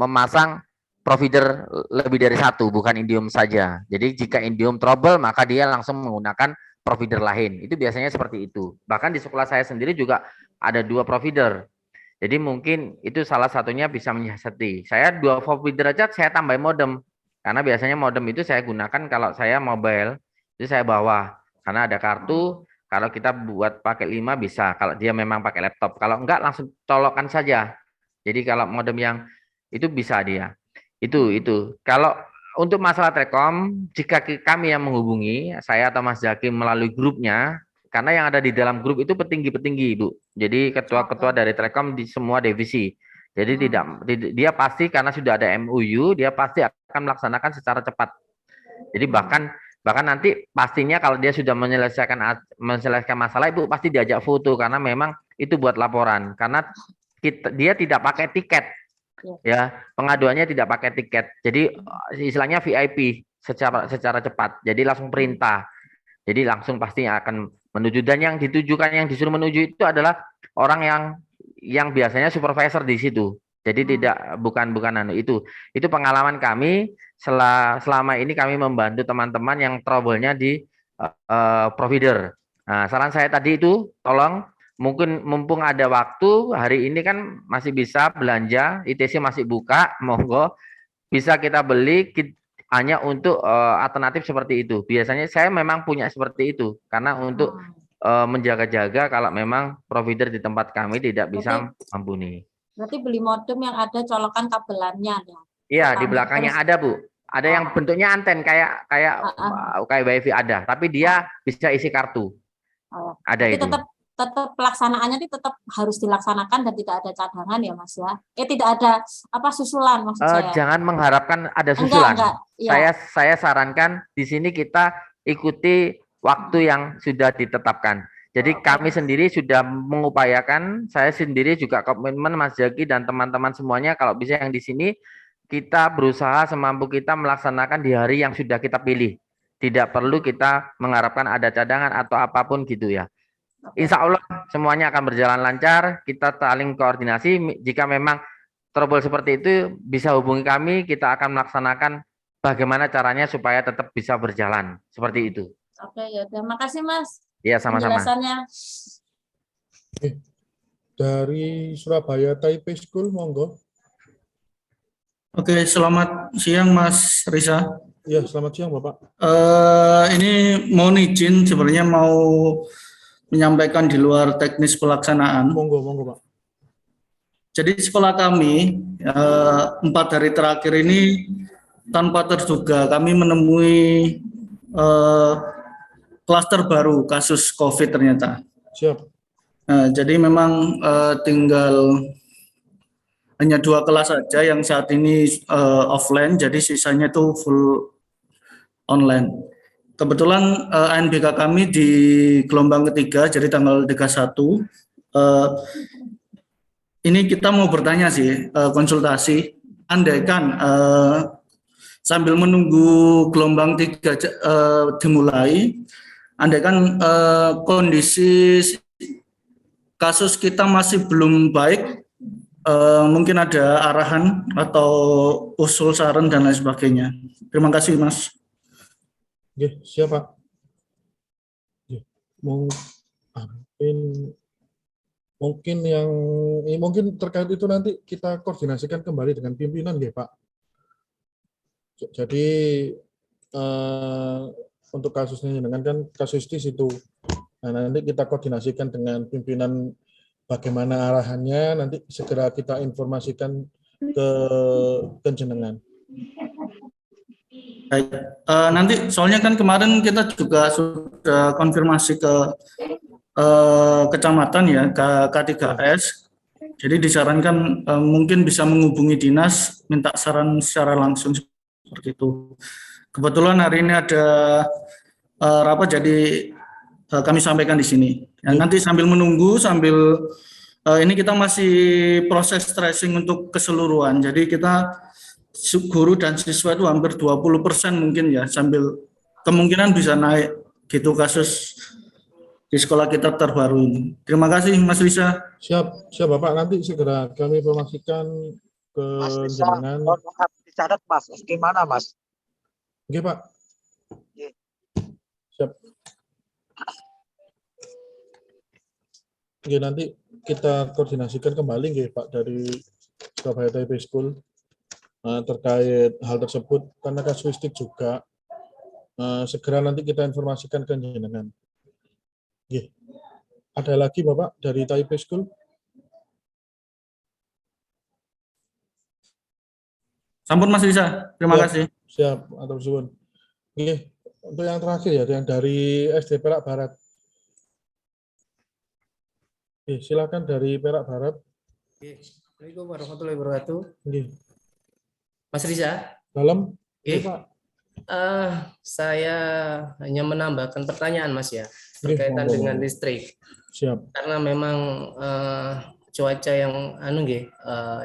memasang provider lebih dari 1, bukan IndiHome saja. Jadi jika IndiHome trouble, maka dia langsung menggunakan provider lain. Itu biasanya seperti itu. Bahkan di sekolah saya sendiri juga ada 2 provider. Jadi mungkin itu salah satunya bisa menyiasati. Saya 2 provider aja saya tambah modem. Karena biasanya modem itu saya gunakan kalau saya mobile. Jadi saya bawa, karena ada kartu, kalau kita buat pakai 5 bisa, kalau dia memang pakai laptop. Kalau enggak langsung colokan saja. Jadi kalau modem yang itu bisa dia. Itu. Kalau untuk masalah Telkom, jika kami yang menghubungi, saya atau Mas Zaki melalui grupnya, karena yang ada di dalam grup itu petinggi-petinggi, Ibu. Jadi ketua-ketua dari Telkom di semua divisi. Jadi dia pasti karena sudah ada MOU, dia pasti akan melaksanakan secara cepat. Jadi bahkan nanti pastinya kalau dia sudah menyelesaikan masalah, Ibu pasti diajak foto karena memang itu buat laporan. Karena dia tidak pakai tiket, ya pengaduannya tidak pakai tiket. Jadi istilahnya VIP secara cepat. Jadi langsung perintah. Jadi langsung pasti akan menuju, dan yang ditujukan, yang disuruh menuju itu adalah orang yang biasanya supervisor di situ. Jadi bukan itu pengalaman kami selama ini kami membantu teman-teman yang trouble-nya di provider. Nah, saran saya tadi itu tolong mungkin mumpung ada waktu hari ini kan masih bisa belanja, ITC masih buka, monggo bisa kita beli hanya untuk alternatif seperti itu. Biasanya saya memang punya seperti itu karena untuk menjaga-jaga kalau memang provider di tempat kami tidak bisa mampuni. Berarti beli modem yang ada colokan kabelannya ya. Iya, di belakangnya ada, Bu. Ada yang bentuknya anten kayak WiFi ada, tapi dia bisa isi kartu. Ada tapi itu. Tetap pelaksanaannya itu tetap harus dilaksanakan dan tidak ada cadangan ya, Mas ya. Tidak ada susulan maksud saya. Jangan mengharapkan ada susulan. Enggak, ya. Saya sarankan di sini kita ikuti waktu yang sudah ditetapkan. Jadi kami sendiri sudah mengupayakan, saya sendiri juga komitmen Mas Zaki dan teman-teman semuanya kalau bisa yang di sini kita berusaha semampu kita melaksanakan di hari yang sudah kita pilih. Tidak perlu kita mengharapkan ada cadangan atau apapun gitu ya. Insya Allah semuanya akan berjalan lancar, kita saling koordinasi. Jika memang trouble seperti itu bisa hubungi kami, kita akan melaksanakan bagaimana caranya supaya tetap bisa berjalan. Seperti itu. Oke, ya terima kasih Mas. Iya, sama-sama. Penjelasannya. Dari Surabaya Taipei School, monggo. Oke, selamat siang Mas Risa. Ya, selamat siang Bapak. Ini mohon izin sebenarnya mau menyampaikan di luar teknis pelaksanaan. Monggo Pak. Jadi sekolah kami 4 hari terakhir ini tanpa terduga kami menemui klaster baru kasus COVID ternyata. Siap. Nah, jadi memang tinggal hanya 2 kelas saja yang saat ini offline, jadi sisanya itu full online. Kebetulan ANBK kami di gelombang ketiga, jadi tanggal 31. Ini kita mau bertanya sih, konsultasi. Andaikan sambil menunggu gelombang 3 dimulai, andaikan kondisi kasus kita masih belum baik, mungkin ada arahan atau usul saran dan lain sebagainya. Terima kasih, Mas. Oke, siapa? Mungkin yang mungkin terkait itu nanti kita koordinasikan kembali dengan pimpinan ya Pak. Jadi untuk kasusnya dengan kan kasusistis itu, nah, nanti kita koordinasikan dengan pimpinan bagaimana arahannya, nanti segera kita informasikan ke jenengan. Baik, nanti soalnya kan kemarin kita juga sudah konfirmasi ke kecamatan ya, ke K3S. Jadi disarankan mungkin bisa menghubungi dinas, minta saran secara langsung seperti itu. Kebetulan hari ini ada rapat, jadi kami sampaikan di sini. Ya, nanti sambil menunggu, ini kita masih proses tracing untuk keseluruhan. Jadi kita guru dan siswa itu hampir 20% mungkin ya, sambil kemungkinan bisa naik gitu kasus di sekolah kita terbaru ini. Terima kasih Mas Risa. Siap Bapak, nanti segera kami informasikan ke jenengan. Mohon maaf, dicatat Mas, gimana Mas? Oke Pak. Siap. Oke, nanti kita koordinasikan kembali nggih Pak dari Surabaya TIP School terkait hal tersebut, karena kasuistik juga segera nanti kita informasikan ke jenengan. Nggih. Ada lagi Bapak dari TIP School? Sampun Mas Risa, terima kasih. Siap, atur suwun. Oke, untuk yang terakhir ya, yang dari SD Perak Barat. Oke, silakan dari Perak Barat. Assalamualaikum warahmatullahi wabarakatuh. Oke. Mas Riza. Dalam. Oke. Saya hanya menambahkan pertanyaan Mas ya, berkaitan dengan listrik. Siap. Karena memang cuaca yang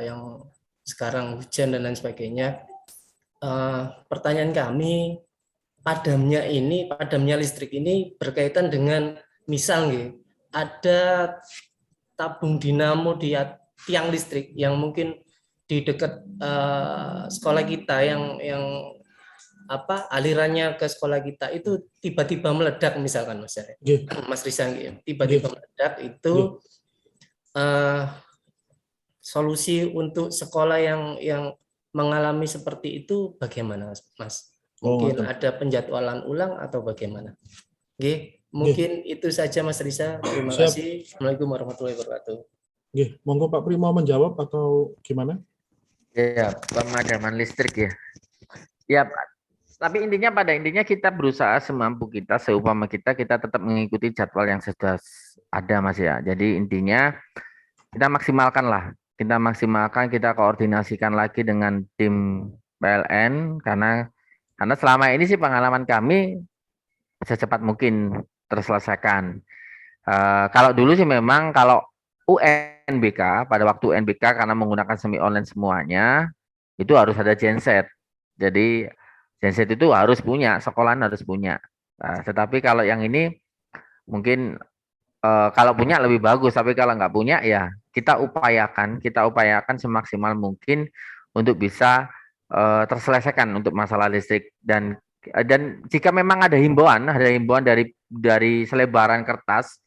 yang sekarang hujan dan lain sebagainya. Pertanyaan kami, padamnya listrik ini berkaitan dengan misal ada tabung dinamo di tiang listrik yang mungkin di dekat sekolah kita yang alirannya ke sekolah kita itu tiba-tiba meledak misalkan Mas Mas Risa, tiba-tiba meledak itu solusi untuk sekolah yang mengalami seperti itu bagaimana Mas? Mungkin ada penjadwalan ulang atau bagaimana? Mungkin itu saja Mas Risa. Terima kasih. Assalamualaikum warahmatullahi wabarakatuh. Monggo Pak Pri mau menjawab atau gimana? Ya, pemadaman listrik ya. Ya, tapi pada intinya kita berusaha semampu kita, seupama kita tetap mengikuti jadwal yang sudah ada Mas ya. Jadi intinya kita maksimalkan, kita koordinasikan lagi dengan tim PLN karena selama ini sih pengalaman kami secepat mungkin terselesaikan. Kalau dulu sih memang kalau UNBK, pada waktu UNBK karena menggunakan semi online semuanya, itu harus ada genset. Jadi genset itu harus punya, sekolahan harus punya. Tetapi kalau yang ini mungkin kalau punya lebih bagus, tapi kalau nggak punya ya kita upayakan semaksimal mungkin untuk bisa terselesaikan untuk masalah listrik. Dan jika memang ada himbauan dari selebaran kertas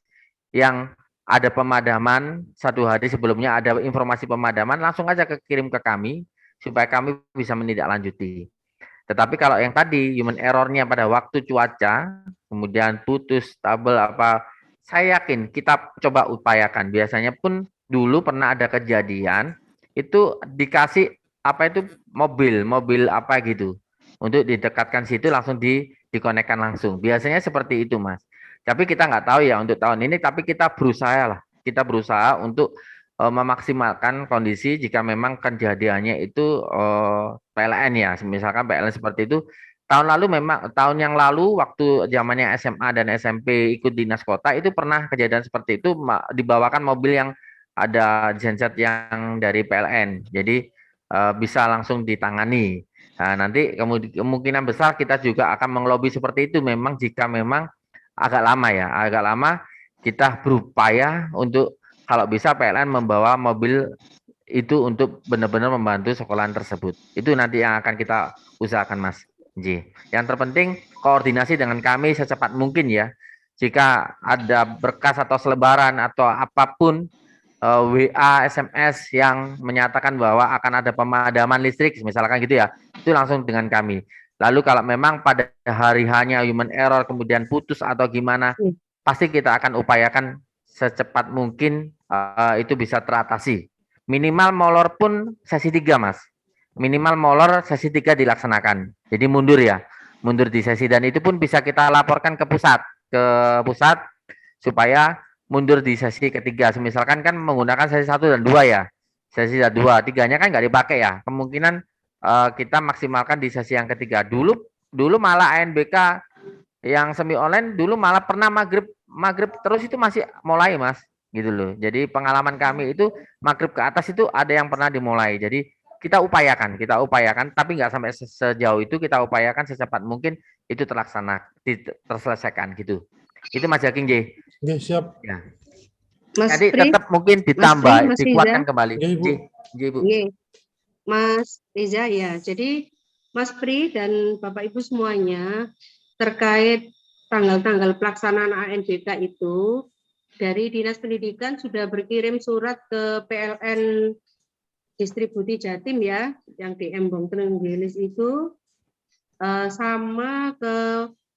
yang ada pemadaman 1 hari sebelumnya, ada informasi pemadaman, langsung aja kirim ke kami supaya kami bisa menindaklanjuti. Tetapi kalau yang tadi human error-nya pada waktu cuaca, kemudian putus kabel saya yakin kita coba upayakan. Biasanya pun dulu pernah ada kejadian itu dikasih mobil gitu untuk didekatkan situ langsung dikonekkan langsung. Biasanya seperti itu Mas. Tapi kita nggak tahu ya untuk tahun ini, tapi kita berusaha lah kita berusaha untuk memaksimalkan kondisi jika memang kejadiannya itu PLN ya, misalkan PLN seperti itu. Tahun yang lalu waktu zamannya SMA dan SMP ikut dinas kota itu pernah kejadian seperti itu, dibawakan mobil yang ada genset yang dari PLN, jadi bisa langsung ditangani. Nah, nanti kemungkinan besar kita juga akan mengelobi seperti itu, memang jika memang agak lama kita berupaya untuk kalau bisa PLN membawa mobil itu untuk benar-benar membantu sekolahan tersebut. Itu nanti yang akan kita usahakan, Mas. Yang terpenting koordinasi dengan kami secepat mungkin ya. Jika ada berkas atau selebaran atau apapun WA, SMS yang menyatakan bahwa akan ada pemadaman listrik, misalkan gitu ya, itu langsung dengan kami. Lalu kalau memang pada hari hanya human error kemudian putus atau gimana, pasti kita akan upayakan secepat mungkin itu bisa teratasi. Minimal molor pun sesi 3, Mas. Minimal molor sesi 3 dilaksanakan. Jadi mundur di sesi, dan itu pun bisa kita laporkan ke pusat supaya mundur di sesi ketiga. Misalkan kan menggunakan sesi 1 dan 2 ya. Sesi 2, 3-nya kan nggak dipakai ya. Kemungkinan kita maksimalkan di sesi yang ketiga. Dulu malah ANBK yang semi online dulu malah pernah maghrib terus itu masih mulai, Mas, gitu loh. Jadi pengalaman kami itu maghrib ke atas itu ada yang pernah dimulai. Jadi kita upayakan, tapi nggak sampai sejauh itu, kita upayakan secepat mungkin itu terselesaikan gitu. Itu Mas Jaking, J. Oke, siap. Ya. Mas Jadi Pri, tetap mungkin ditambah, Mas dikuatkan Riza. kembali. Ibu. Ibu. Mas Riza ya. Jadi Mas Pri dan Bapak Ibu semuanya terkait tanggal-tanggal pelaksanaan ANBK itu dari Dinas Pendidikan sudah berkirim surat ke PLN Distribusi Jatim ya, yang di Embong Trenggilis itu, sama ke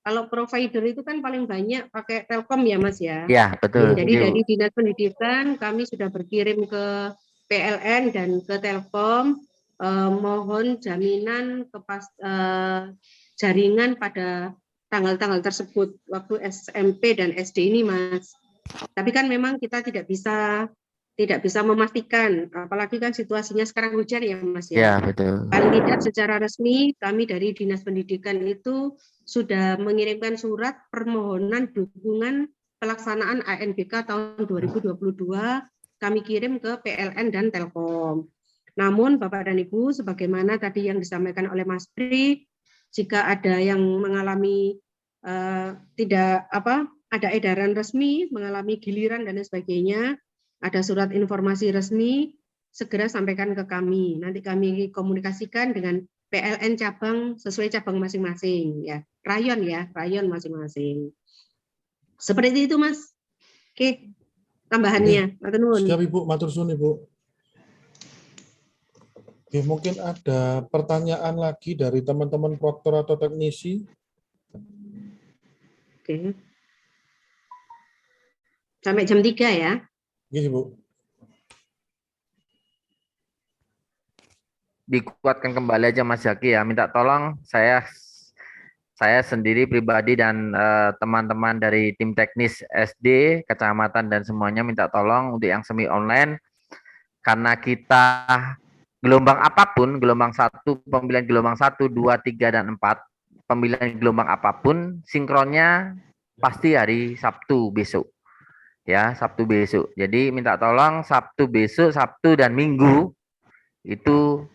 kalau provider itu kan paling banyak pakai Telkom ya, Mas ya. Ya, betul. Jadi dari Dinas Pendidikan kami sudah berkirim ke PLN dan ke Telkom, mohon jaminan jaringan pada tanggal-tanggal tersebut waktu SMP dan SD ini, Mas. Tapi kan memang kita tidak bisa memastikan, apalagi kan situasinya sekarang hujan ya, Mas ya. Ya, betul. Paling tidak secara resmi kami dari Dinas Pendidikan itu sudah mengirimkan surat permohonan dukungan pelaksanaan ANBK tahun 2022, kami kirim ke PLN dan Telkom. Namun Bapak dan Ibu, sebagaimana tadi yang disampaikan oleh Mas Pri, jika ada yang mengalami ada edaran resmi, mengalami giliran dan sebagainya, ada surat informasi resmi, segera sampaikan ke kami. Nanti kami komunikasikan dengan PLN cabang sesuai cabang masing-masing ya. Rayon masing-masing. Seperti itu, Mas. Oke, tambahannya. Matur nuwun. Siap, Ibu. Matur suwun, Ibu. Oke, mungkin ada pertanyaan lagi dari teman-teman proktor atau teknisi. Oke. Sampai jam 3 ya. Oke, Bu. Dikuatkan kembali aja Mas Zaki ya. Minta tolong saya sendiri pribadi dan teman-teman dari tim teknis SD, kecamatan dan semuanya minta tolong untuk yang semi online, karena kita gelombang apapun, gelombang 1, pemilihan gelombang 1, 2, 3 dan 4, pemilihan gelombang apapun, sinkronnya pasti hari Sabtu besok. Ya, Sabtu besok. Jadi minta tolong Sabtu besok, Sabtu dan Minggu itu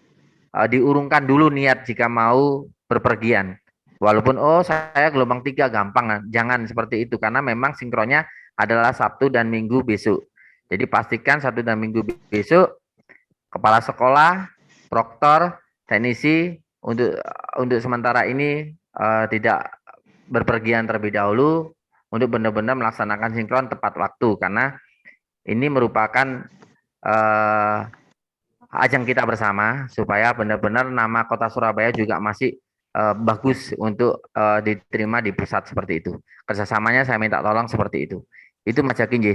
diurungkan dulu niat jika mau berpergian. Walaupun saya gelombang 3 gampang, jangan seperti itu karena memang sinkronnya adalah Sabtu dan Minggu besok. Jadi pastikan Sabtu dan Minggu besok kepala sekolah, proktor, teknisi untuk sementara ini tidak berpergian terlebih dahulu untuk benar-benar melaksanakan sinkron tepat waktu, karena ini merupakan ajang kita bersama supaya benar-benar nama kota Surabaya juga masih bagus untuk diterima di pusat seperti itu. Kerjasamanya saya minta tolong seperti itu. Itu Mas Jakin, J.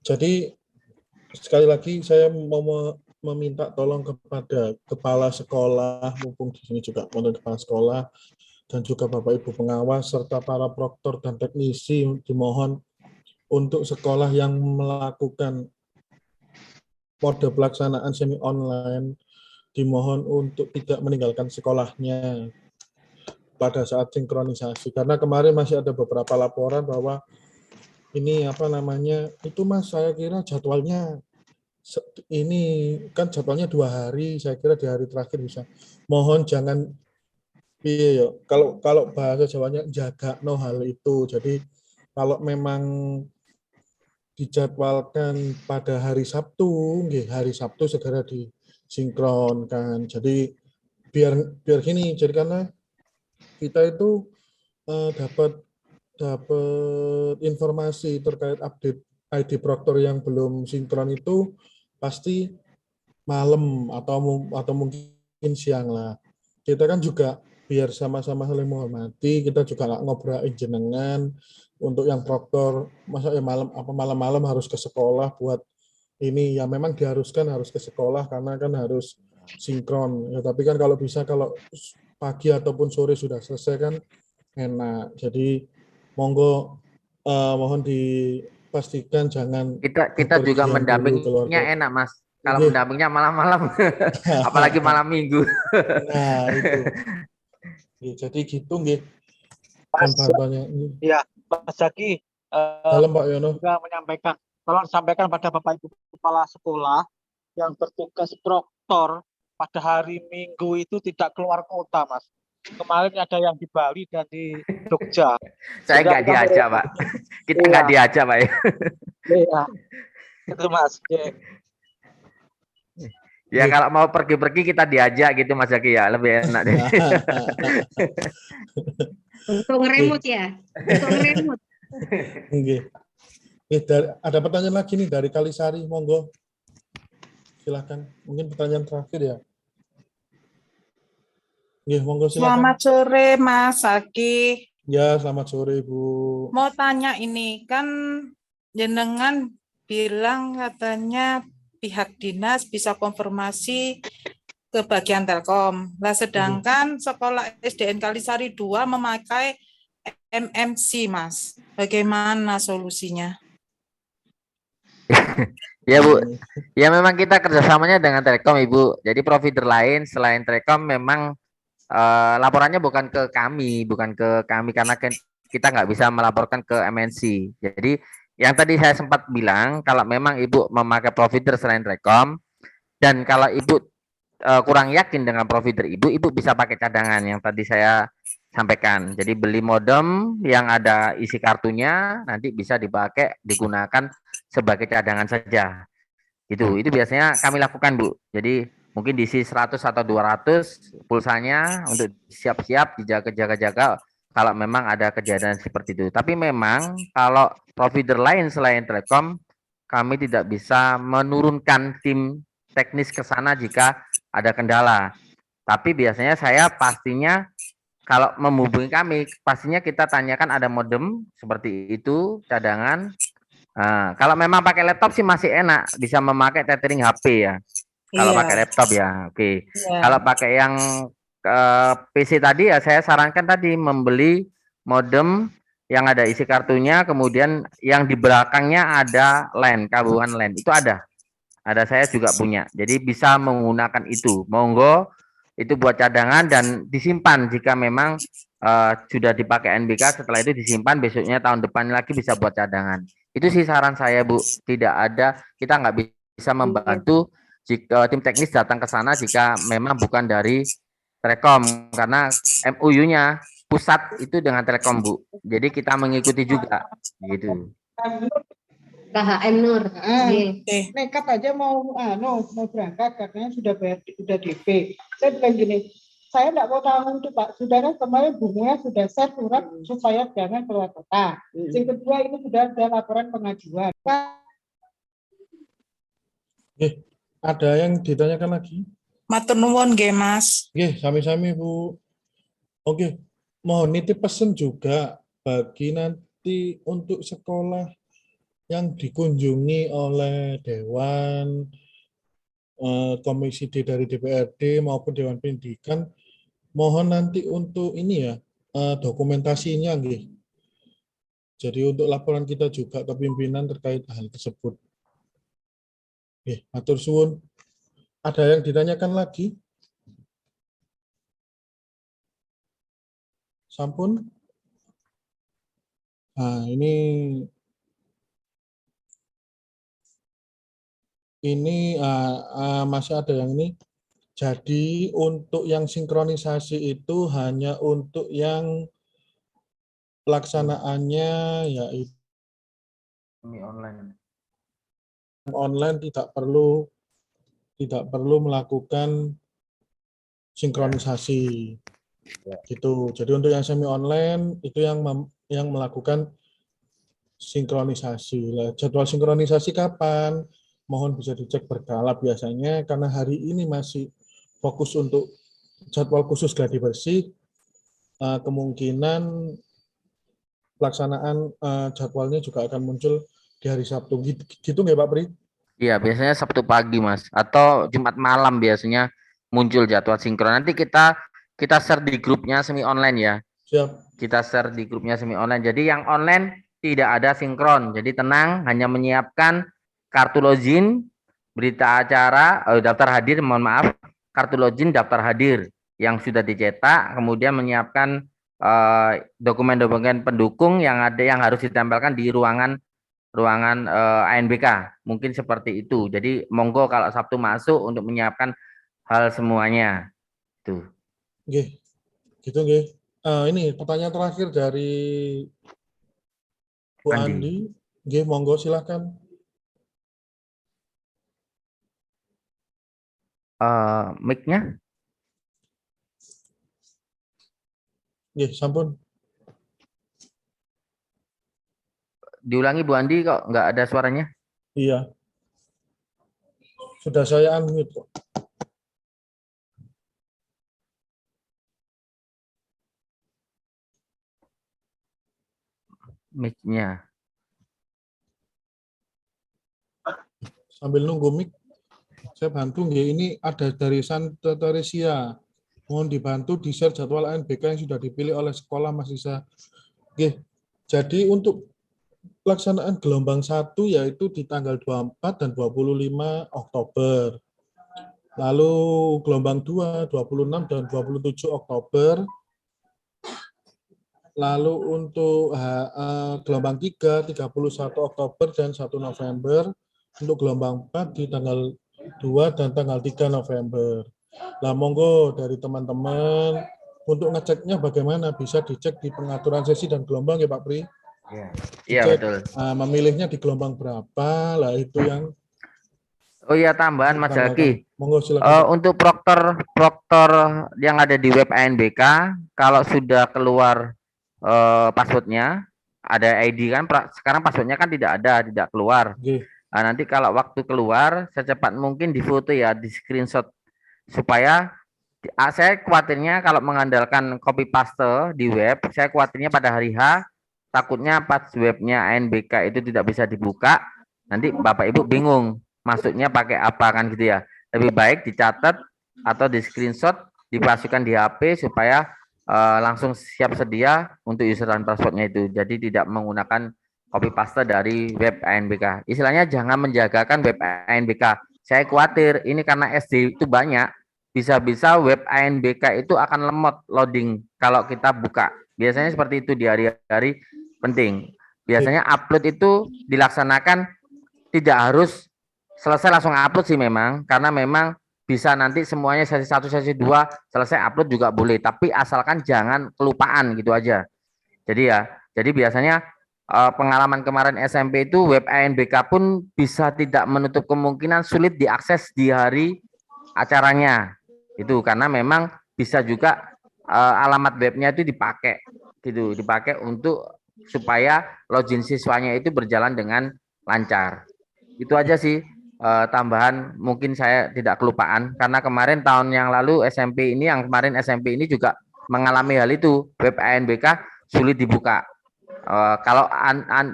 Jadi sekali lagi saya mau meminta tolong kepada kepala sekolah, mumpung di sini juga menurut kepala sekolah, dan juga Bapak Ibu pengawas serta para proktor dan teknisi, dimohon untuk sekolah yang melakukan mode pelaksanaan semi online dimohon untuk tidak meninggalkan sekolahnya pada saat sinkronisasi, karena kemarin masih ada beberapa laporan bahwa ini apa namanya itu Mas, saya kira jadwalnya ini kan jadwalnya 2 hari, saya kira di hari terakhir bisa. Mohon jangan iya, kalau bahasa Jawanya jaga no hal itu. Jadi kalau memang dijadwalkan pada hari Sabtu, hari Sabtu segera disinkronkan. Jadi biar gini, jadi karena kita itu dapat informasi terkait update ID Proctor yang belum sinkron itu pasti malam atau mungkin siang lah. Kita kan juga biar sama-sama saling menghormati, kita juga nggak ngobrolin jenengan untuk yang proktor, masa ya malam-malam harus ke sekolah buat ini, ya memang diharuskan harus ke sekolah karena kan harus sinkron. Ya, tapi kan kalau bisa kalau pagi ataupun sore sudah selesai kan enak. Jadi monggo mohon dipastikan jangan Kita juga bepergian dulu keluar mendampinginya kota. enak, Mas. Kalau mendampingnya malam-malam, apalagi malam minggu. Nah, itu. Jadi gitu nggih. Bantuannya. Ya, Mas Zaki Dalam Pak Yono. juga menyampaikan, tolong sampaikan pada Bapak Ibu kepala sekolah yang bertugas proktor pada hari Minggu itu tidak keluar kota, Mas. Kemarin ada yang di Bali dan di Jogja. Saya nggak diajak, Pak. Kita nggak diajak, Pak. Iya, itu Mas. Ya kalau mau pergi-pergi kita diajak gitu Mas Zaki ya, lebih enak deh. Untuk ngeremut ya. Untuk ngeremut. Ada pertanyaan lagi nih dari Kalisari, monggo. Silakan. Mungkin pertanyaan terakhir ya. Monggo silakan. Selamat sore Mas Zaki. Ya, selamat sore Bu. Mau tanya ini, kan jenengan bilang katanya pihak dinas bisa konfirmasi ke bagian Telkom. Lah sedangkan sekolah SDN Kalisari 2 memakai MMC, Mas. Bagaimana solusinya? Ya Bu, ya memang kita kerjasamanya dengan Telkom Ibu. Jadi provider lain selain Telkom memang laporannya bukan ke kami karena kita nggak bisa melaporkan ke MNC. Jadi yang tadi saya sempat bilang, kalau memang Ibu memakai provider selain Telkom, dan kalau Ibu kurang yakin dengan provider Ibu bisa pakai cadangan yang tadi saya sampaikan. Jadi beli modem yang ada isi kartunya, nanti bisa digunakan sebagai cadangan saja. Itu biasanya kami lakukan Bu. Jadi mungkin diisi 100 atau 200 pulsanya untuk siap-siap dijaga-jaga kalau memang ada kejadian seperti itu. Tapi memang kalau provider lain selain Telkom, kami tidak bisa menurunkan tim teknis ke sana jika ada kendala. Tapi biasanya saya pastinya kalau menghubungi kami, pastinya kita tanyakan ada modem seperti itu, cadangan. Nah, kalau memang pakai laptop sih masih enak, bisa memakai tethering HP ya. Kalau pakai laptop ya, oke. Kalau pakai yang PC tadi ya saya sarankan tadi membeli modem yang ada isi kartunya, kemudian yang di belakangnya ada LAN, kabel LAN, itu ada saya juga punya, jadi bisa menggunakan itu. Monggo itu buat cadangan dan disimpan jika memang sudah dipakai NBK, setelah itu disimpan, besoknya tahun depan lagi bisa buat cadangan. Itu sih saran saya Bu, kita nggak bisa membantu jika tim teknis datang ke sana jika memang bukan dari Telkom, karena MOU-nya pusat itu dengan Telkom Bu, jadi kita mengikuti juga gitu. KHM Nur. Nekat aja mau berangkat katanya sudah bayar, sudah DP. Saya bilang gini, saya tidak mau tanggung itu Pak. Sudah kan kemarin bunganya sudah saya surat supaya jangan keluar kota. Yang kedua ini sudah ada laporan pengajuan. Ada yang ditanyakan lagi? Matur nuwun nggih Mas. Nggih, sami-sami Bu. Oke, mohon nitip pesan juga bagi nanti untuk sekolah yang dikunjungi oleh Dewan, Komisi D dari DPRD maupun Dewan Pendidikan, mohon nanti untuk ini ya, dokumentasinya nggih. Jadi untuk laporan kita juga ke pimpinan terkait hal tersebut. Oke, matur suwun. Ada yang ditanyakan lagi? Sampun? Nah, ini masih ada yang ini. Jadi untuk yang sinkronisasi itu hanya untuk yang pelaksanaannya yaitu online tidak perlu melakukan sinkronisasi gitu. Jadi untuk yang semi online itu yang melakukan sinkronisasi. Jadwal sinkronisasi kapan? Mohon bisa dicek berkala biasanya karena hari ini masih fokus untuk jadwal khusus gladi bersih. Kemungkinan pelaksanaan jadwalnya juga akan muncul di hari Sabtu. Gitu nggak Pak Pri? Iya, biasanya Sabtu pagi, Mas, atau Jumat malam biasanya muncul jadwal sinkron. Nanti kita share di grupnya semi online ya. Siap. Kita share di grupnya semi online. Jadi yang online tidak ada sinkron. Jadi tenang, hanya menyiapkan kartu login, berita acara, daftar hadir, mohon maaf, kartu login, daftar hadir yang sudah dicetak, kemudian menyiapkan dokumen-dokumen pendukung yang harus ditempelkan di ruangan ANBK, mungkin seperti itu. Jadi monggo kalau Sabtu masuk untuk menyiapkan hal semuanya. Tuh. Oke, gitu nggih. Ini pertanyaan terakhir dari Bu Andi. Nggih, monggo silakan. Mic-nya? Nggih, sampun. Diulangi Bu Andi kok nggak ada suaranya? Iya. Sudah saya unmute kok. Mic-nya. Sambil nunggu mic, saya bantu nggih. Ini ada dari Santa Teresia. Mohon dibantu di-share jadwal ANBK yang sudah dipilih oleh sekolah Mas Isa. Oke. Jadi untuk pelaksanaan gelombang 1 yaitu di tanggal 24 dan 25 Oktober. Lalu gelombang 2 26 dan 27 Oktober. Lalu untuk gelombang 3 31 Oktober dan 1 November. Untuk gelombang 4 di tanggal 2 dan tanggal 3 November. Nah, monggo dari teman-teman untuk ngeceknya bagaimana, bisa dicek di pengaturan sesi dan gelombang ya Pak Pri. Iya, betul. Memilihnya di gelombang berapa, lah itu yang. Oh iya, tambahan Mas Zaki. Monggo silakan. Untuk proktor yang ada di web ANBK, kalau sudah keluar passwordnya, ada ID kan, sekarang passwordnya kan tidak keluar. Nah, nanti kalau waktu keluar, secepat mungkin difoto ya, di screenshot, supaya saya khawatirnya kalau mengandalkan copy paste di web, saya khawatirnya pada hari H, takutnya pas webnya ANBK itu tidak bisa dibuka, nanti Bapak Ibu bingung masuknya pakai apa kan gitu ya. Lebih baik dicatat atau di screenshot, dimasukkan di HP supaya langsung siap sedia untuk user dan passwordnya itu. Jadi tidak menggunakan copy paste dari web ANBK. Istilahnya jangan menjagakan web ANBK. Saya khawatir ini karena SD itu banyak, bisa-bisa web ANBK itu akan lemot loading kalau kita buka. Biasanya seperti itu di hari-hari penting. Biasanya upload itu dilaksanakan tidak harus selesai langsung upload sih memang, karena memang bisa nanti semuanya sesi 1, sesi 2 selesai upload juga boleh, tapi asalkan jangan kelupaan gitu aja. Jadi biasanya pengalaman kemarin SMP itu web ANBK pun bisa tidak menutup kemungkinan sulit diakses di hari acaranya. Itu karena memang bisa juga alamat webnya itu dipakai gitu, dipakai untuk supaya login siswanya itu berjalan dengan lancar. Itu aja sih tambahan, mungkin saya tidak kelupaan karena kemarin tahun yang lalu SMP ini juga mengalami hal itu, web ANBK sulit dibuka. Kalau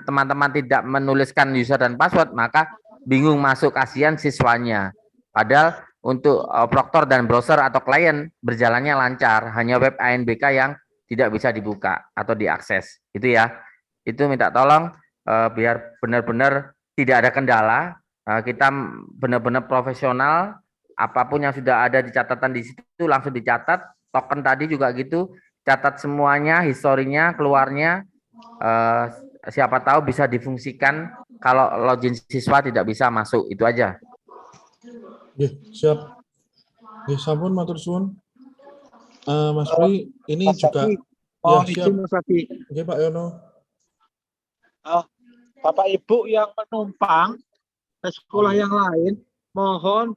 teman-teman tidak menuliskan user dan password, maka bingung masuk, kasihan siswanya. Padahal untuk proktor dan browser atau klien berjalannya lancar, hanya web ANBK yang tidak bisa dibuka atau diakses. Itu ya. itu minta tolong biar benar-benar tidak ada kendala, kita benar-benar profesional, apapun yang sudah ada di catatan di situ langsung dicatat, token tadi juga gitu, catat semuanya, historinya, keluarnya, siapa tahu bisa difungsikan kalau login siswa tidak bisa masuk, itu aja. Nggih, siap. Nggih, sampun matur suwun. Mas Pri, ini Mas juga Zaki, ya mohon siap. izin Mas Zaki. Nggih, Pak Yono. Bapak Ibu yang menumpang ke sekolah yang lain, mohon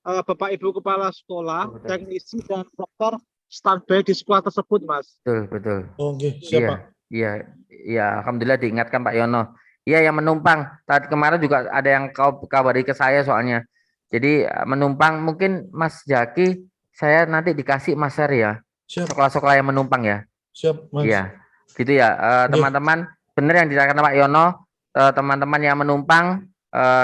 Bapak Ibu kepala sekolah, teknisi dan dokter standby di sekolah tersebut, Mas. Betul, betul. Oh, nggih, siap, Pak. Iya, alhamdulillah diingatkan Pak Yono. Iya, yang menumpang. Tadi kemarin juga ada yang kabari ke saya soalnya. Jadi menumpang mungkin Mas Zaki, saya nanti dikasih Mas Ser ya. Sekolah-sekolah yang menumpang ya. Siap, Mas. Iya, gitu ya. Teman-teman, benar yang dikatakan Pak Yono, teman-teman yang menumpang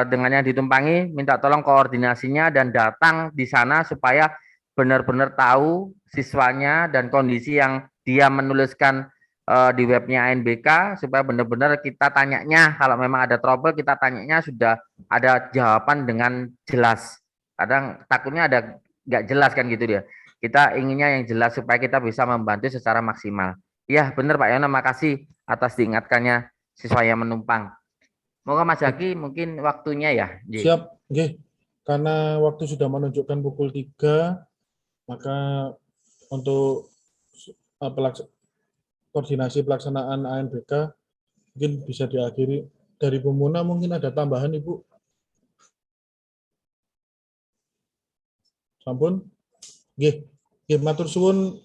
dengan yang ditumpangi, minta tolong koordinasinya dan datang di sana supaya benar-benar tahu siswanya dan kondisi yang dia menuliskan di webnya ANBK, supaya benar-benar kita tanyanya, kalau memang ada trouble kita tanyanya sudah ada jawaban dengan jelas. Kadang takutnya ada nggak jelas kan gitu dia. Kita inginnya yang jelas supaya kita bisa membantu secara maksimal. Iya benar Pak Yono, makasih atas diingatkannya siswa yang menumpang. Moga Mas Zaki mungkin waktunya ya. Siap, nggih. Karena waktu sudah menunjukkan pukul 3, maka untuk koordinasi pelaksanaan ANBK mungkin bisa diakhiri. Dari Bu Muna mungkin ada tambahan, Ibu? Sampun? Nggih. Nggih, matur suwun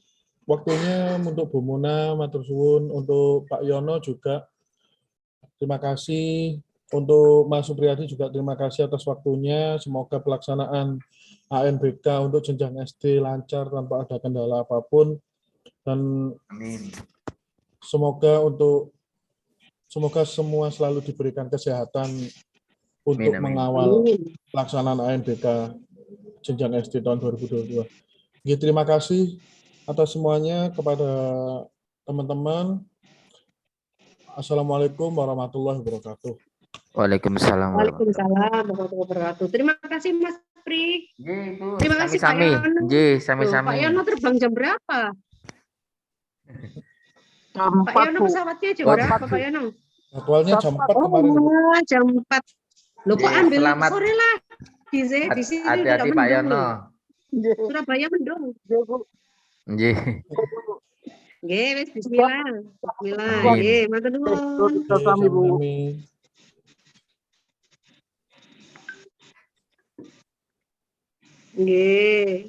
waktunya untuk Bu Muna, matur suwun untuk Pak Yono juga. Terima kasih untuk Mas Supriyadi juga, terima kasih atas waktunya. Semoga pelaksanaan ANBK untuk jenjang SD lancar tanpa ada kendala apapun. Dan amin. Semoga semua selalu diberikan kesehatan untuk mengawal pelaksanaan ANBK jenjang SD tahun 2022. Oke, terima kasih atas semuanya kepada teman-teman. Assalamualaikum warahmatullahi wabarakatuh. Waalaikumsalam. Waalaikumsalam warahmatullahi wabarakatuh. Terima kasih Mas Pri. Terima kasih Pak Sami-sami. Yono. Sami-sami. Pak Yono terbang jam berapa? Pak Yono pesawatnya jam berapa Pak Yono? Jadwalnya jam 4 kemarin. Oh, jam 4. Loh kok ambil Selamat. sore lah? Di sini udah Hati-hati Pak mendung Yono. loh. Surabaya mendung. Nggih. Nggih, wis bismillah. Bismillah. Amin. Nggih, matur nuwun. Nggih.